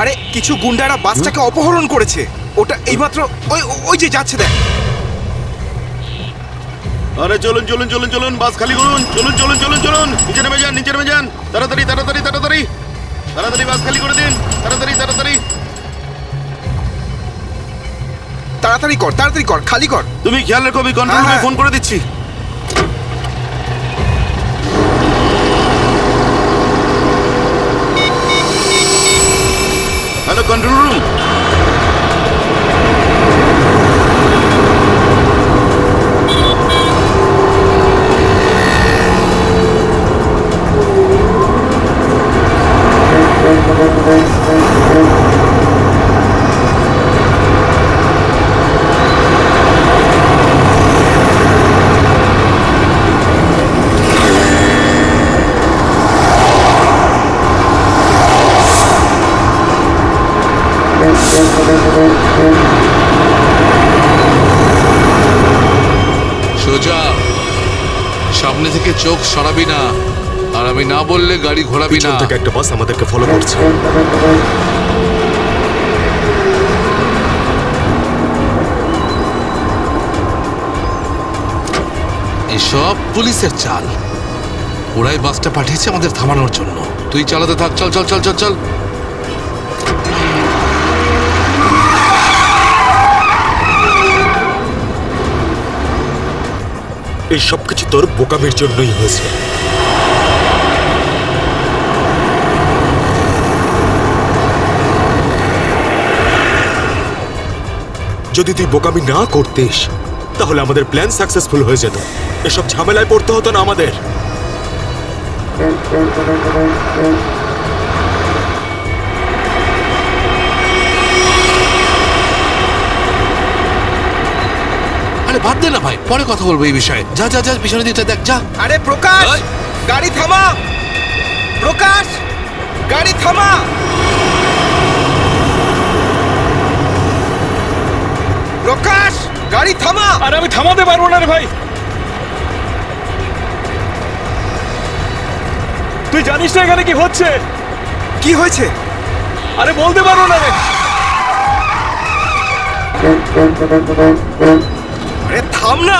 S22: আরে কিছু গুন্ডারা বাসটাকে অপহরণ করেছে। ওটা এইমাত্র ওই ওই যে যাচ্ছে, দেখ।
S1: আরে চলুন চলুন চলুন চলুন, বাস খালি করুন। চলুন চলুন চলুন চলুন, নিচে নেমে যান, নিচে নেমে যান। তাড়াতাড়ি তাড়াতাড়ি তাড়াতাড়ি তাড়াতাড়ি বাস খালি করে দিন। তাড়াতাড়ি তাড়াতাড়ি
S22: তাড়াতাড়ি কর, তাড়াতাড়ি কর, খালি কর।
S1: তুমি খেয়াল রেখো, আমি কন্ট্রোল রুমে ফোন করে দিচ্ছি। Hello, control room.
S16: চোখ সরাবি না, আর আমি না বললে গাড়ি ঘোরাবি না।
S10: পিছন থেকে একটা বাস আমাদেরকে ফলো করছে।
S16: এসব পুলিশের চাল। ওরাই বাসটা পাঠিয়েছে আমাদের থামানোর জন্য। তুই চালাতে থাক, চল চল চল চল চল।
S10: এই সবকিছু তোর বোকামির জন্যই হয়েছে। যদি তুই বোকামি না করতিস তাহলে আমাদের প্ল্যান সাকসেসফুল হয়ে যেত, এসব ঝামেলায় পড়তে হতো না আমাদের।
S16: আরে বাদ দে না ভাই, পরে কথা বলবো এই বিষয়ে। যা যা যা, পিছনের দিকটা দেখ, যা।
S22: আরে প্রকাশ, গাড়ি থামা! প্রকাশ, গাড়ি থামা! প্রকাশ, গাড়ি থামা!
S5: আরে আমি থামাতে পারবো না রে ভাই। তুই জানিস না এখানে কি হচ্ছে?
S22: কি হয়েছে?
S5: আরে বলতে পারবো না রে।
S22: আরে থাম না!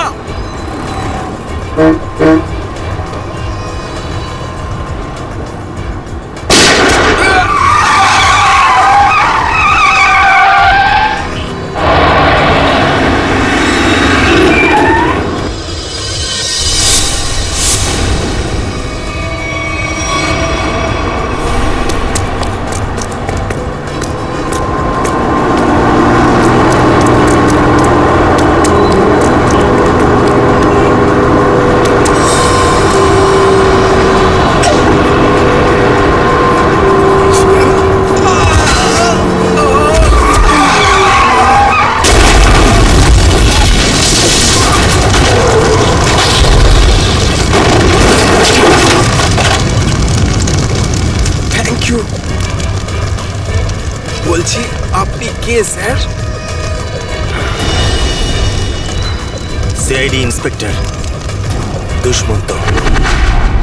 S22: বলছি আপনি কে sir?
S10: CID inspector Dushmanta.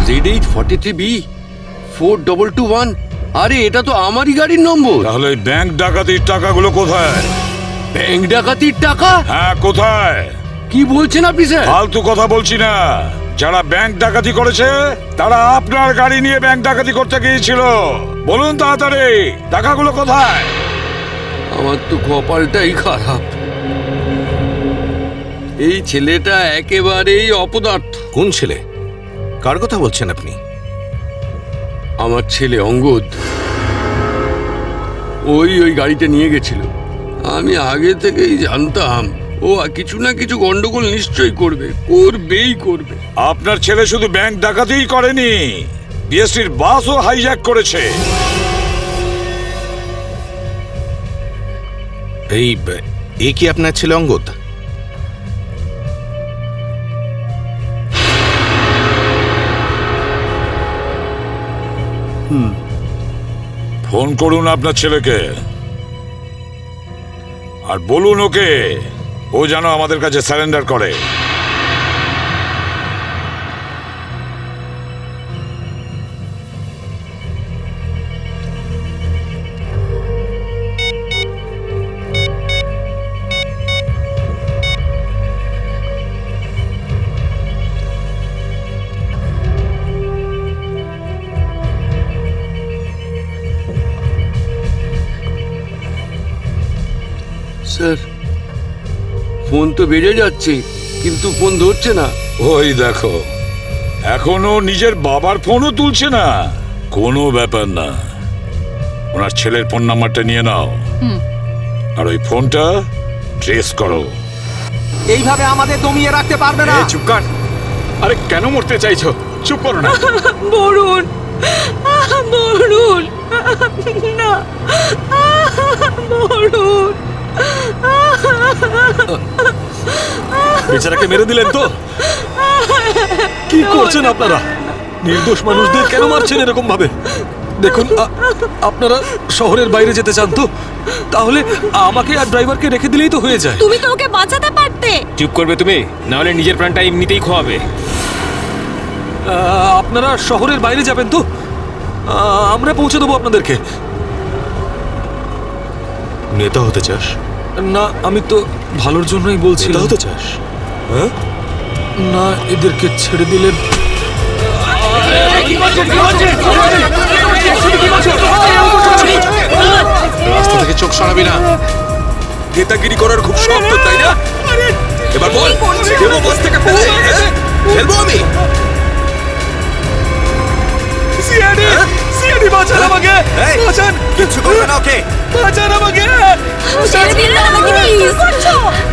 S21: Z843B 4221। আরে এটা তো আমারই গাড়ির নম্বর।
S8: তাহলে ব্যাংক ডাকাতির টাকাগুলো কোথায়?
S21: ব্যাংক ডাকাতির টাকা?
S8: হ্যাঁ, কোথায়?
S21: কি বলছেন আপনি স্যার?
S8: ফালতু কথা বলছি না। যারা ব্যাংক ডাকাতি করেছে তারা আপনার গাড়ি নিয়ে ব্যাংক ডাকাতি করতে গিয়েছিল। বলুন তাড়াতাড়ি, টাকাগুলো কোথায়?
S21: আমার তো কপালটাই খারাপ। এই ছেলেটা একেবারেই অপদার্থ।
S7: কোন ছেলে? কার কথা বলছেন আপনি?
S21: আমার ছেলে অঙ্গদ। ওই গাড়িটা নিয়ে গেছিল। আমি আগে থেকেই জানতাম ও কিছু না কিছু গন্ডগোল নিশ্চয়ই করবে, করবে।
S8: আপনার ছেলে শুধু ব্যাংক ডাকাতিই করেনি, বিএসটির বাসও হাইজ্যাক করেছে।
S7: এ কি আপনার ছেলে অঙ্গদ?
S8: ফোন করুন আপনার ছেলেকে আর বলুন ওকে ও যেন আমাদের কাছে সারেন্ডার করে।
S21: স্যার, ফোন তো বেজে যাচ্ছে কিন্তু ফোন ধরছে না।
S8: ওই দেখো, এখনো নিজের বাবার ফোনও তুলছে না। কোনো ব্যাপার না, ওনার ছেলের ফোন নাম্বারটা নিয়ে নাও আর ওই ফোনটা ট্রেস করো।
S22: এইভাবে আমাদের দমিয়ে রাখতে পারবে না।
S5: চুপ কর। আরে কেন মরতে চাইছো? চুপ করো না।
S9: বরুণ, বরুণ, না, বরুণ।
S5: বেচারাকে মেরে দিলেন তো? কি করছেন আপনারা? নির্দোষ মানুষদের কেন মারছেন এরকম ভাবে? দেখুন, আপনারা শহরের বাইরে যেতে চান তো তাহলে আমাকে আর ড্রাইভারকে রেখে দিলেই তো হয়ে যায়।
S9: তুমি তো ওকে বাঁচাতে পারতে।
S17: চুপ করবে তুমি, না হলে নিজের প্রাণটা এমনিতেই খোয়াবে।
S19: আপনারা শহরের বাইরে যাবেন তো? আমরা পৌঁছে দেবো আপনাদেরকে।
S22: নেতা হতে চাস?
S19: না, আমি তো ভালোর জন্যই বলছি।
S22: নেতা হতে চাস? হ্যাঁ?
S19: না, এদেরকে ছেড়ে দিলে
S16: রাস্তা থেকে চোখ সরাবি না।
S22: নেতাগিরি করার খুব শখ তো, তাই না? এবার বল, দেবো বাস থেকে ফেলে? ফেলবো আমি?
S19: সিআইডি, সিআইডি বাঁচান আমাকে, বাঁচান।
S22: কিছু করবে না ওকে,
S19: বাঁচান আমাকে।
S20: ছেড়ে দিন না আমাকে, প্লিজ।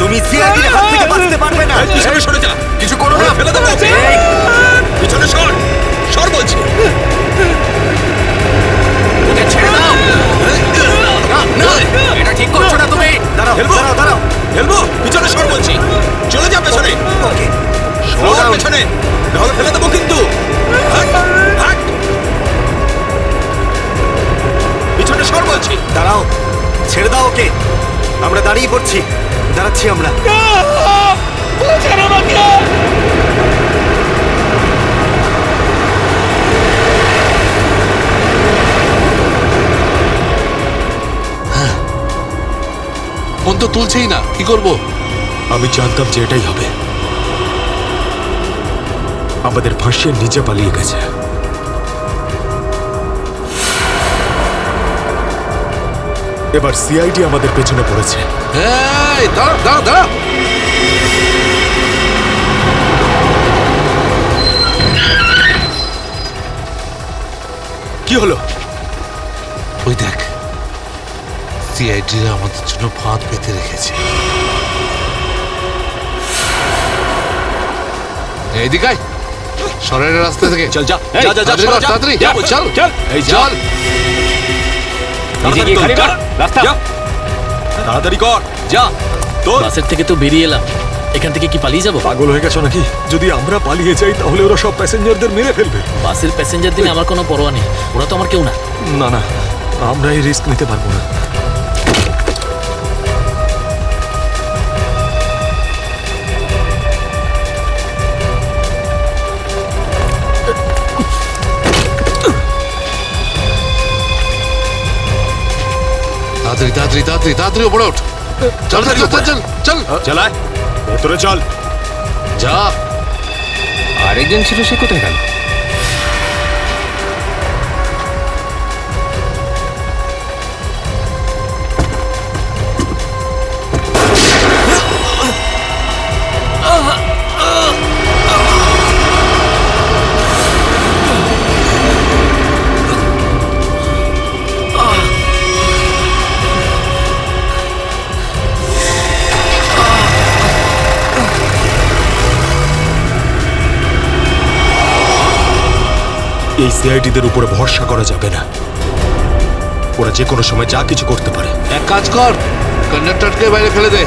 S22: তুমি সিআইডির হাত থেকে বাঁচতে পারবে না। পিছনে সরে যা, কিছু করো না, ফেলে দেবো। পিছনে সর, সর বলছি। ওকে ছেড়ে দাও। না, এটা ঠিক করছো না তুমি। দাঁড়াও, দাঁড়াও, দাঁড়াও। ফেলবো, পিছনে সর বলছি। চলে যা পেছনে। ওকে, সর পেছনে, নাহলে ফেলে দেবো কিন্তু। হাট, হাট। পিছনে সর বলছি। দাঁড়াও, ছেড়ে দাও ওকে। আমরা দাঁড়িয়ে পড়ছি, দাঁড়াচ্ছি আমরা।
S16: ফোন তো তুলছেই না, কি করব?
S22: আমি জানতাম যে এটাই হবে। আমাদের ফাঁসিয়ে নিচে পালিয়ে গেছে। এবার সিআইডি আমাদের পেছনে পড়েছে।
S16: এই দাঁড়া দাঁড়া দাঁড়া।
S22: কি হলো?
S16: ওই দেখ, সিআইডিরা আমাদের জন্য ফাঁদ পেতে রেখেছে। এইদিকে আয়, সরের রাস্তা থেকে।
S22: চল যা,
S16: যা যা যা, তাড়াতাড়ি চল চল, এই চল।
S22: তাড়াতাড়ি কর, যা।
S11: বাসের থেকে তো বেরিয়ে এলাম, এখান থেকে কি পালিয়ে যাবো?
S19: পাগল হয়ে গেছো নাকি? যদি আমরা পালিয়ে যাই তাহলে ওরা সব প্যাসেঞ্জারদের মেরে ফেলবে।
S11: বাসের প্যাসেঞ্জার দিনে আমার কোনো পরোয়া নেই, ওরা তো আমার কেউ না।
S19: না না, আমরা এই রিস্ক নিতে পারবো না।
S16: তাড়াতাড়ি তাড়াতাড়ি তাড়াতাড়ি তাড়াতাড়ি উপরে ওঠ। চল চল চল চল চল,
S22: চালায় ভেতরে চল।
S16: যা।
S17: আরেকজন ছিল, সে কোথায় গেল?
S22: এই সিআইডিদের উপরে ভরসা করা যাবে না। ওরা যে কোনো সময় যা কিছু করতে পারে।
S16: এক কাজ কর, কন্ডাক্টরকে বাইরে ফেলে দে।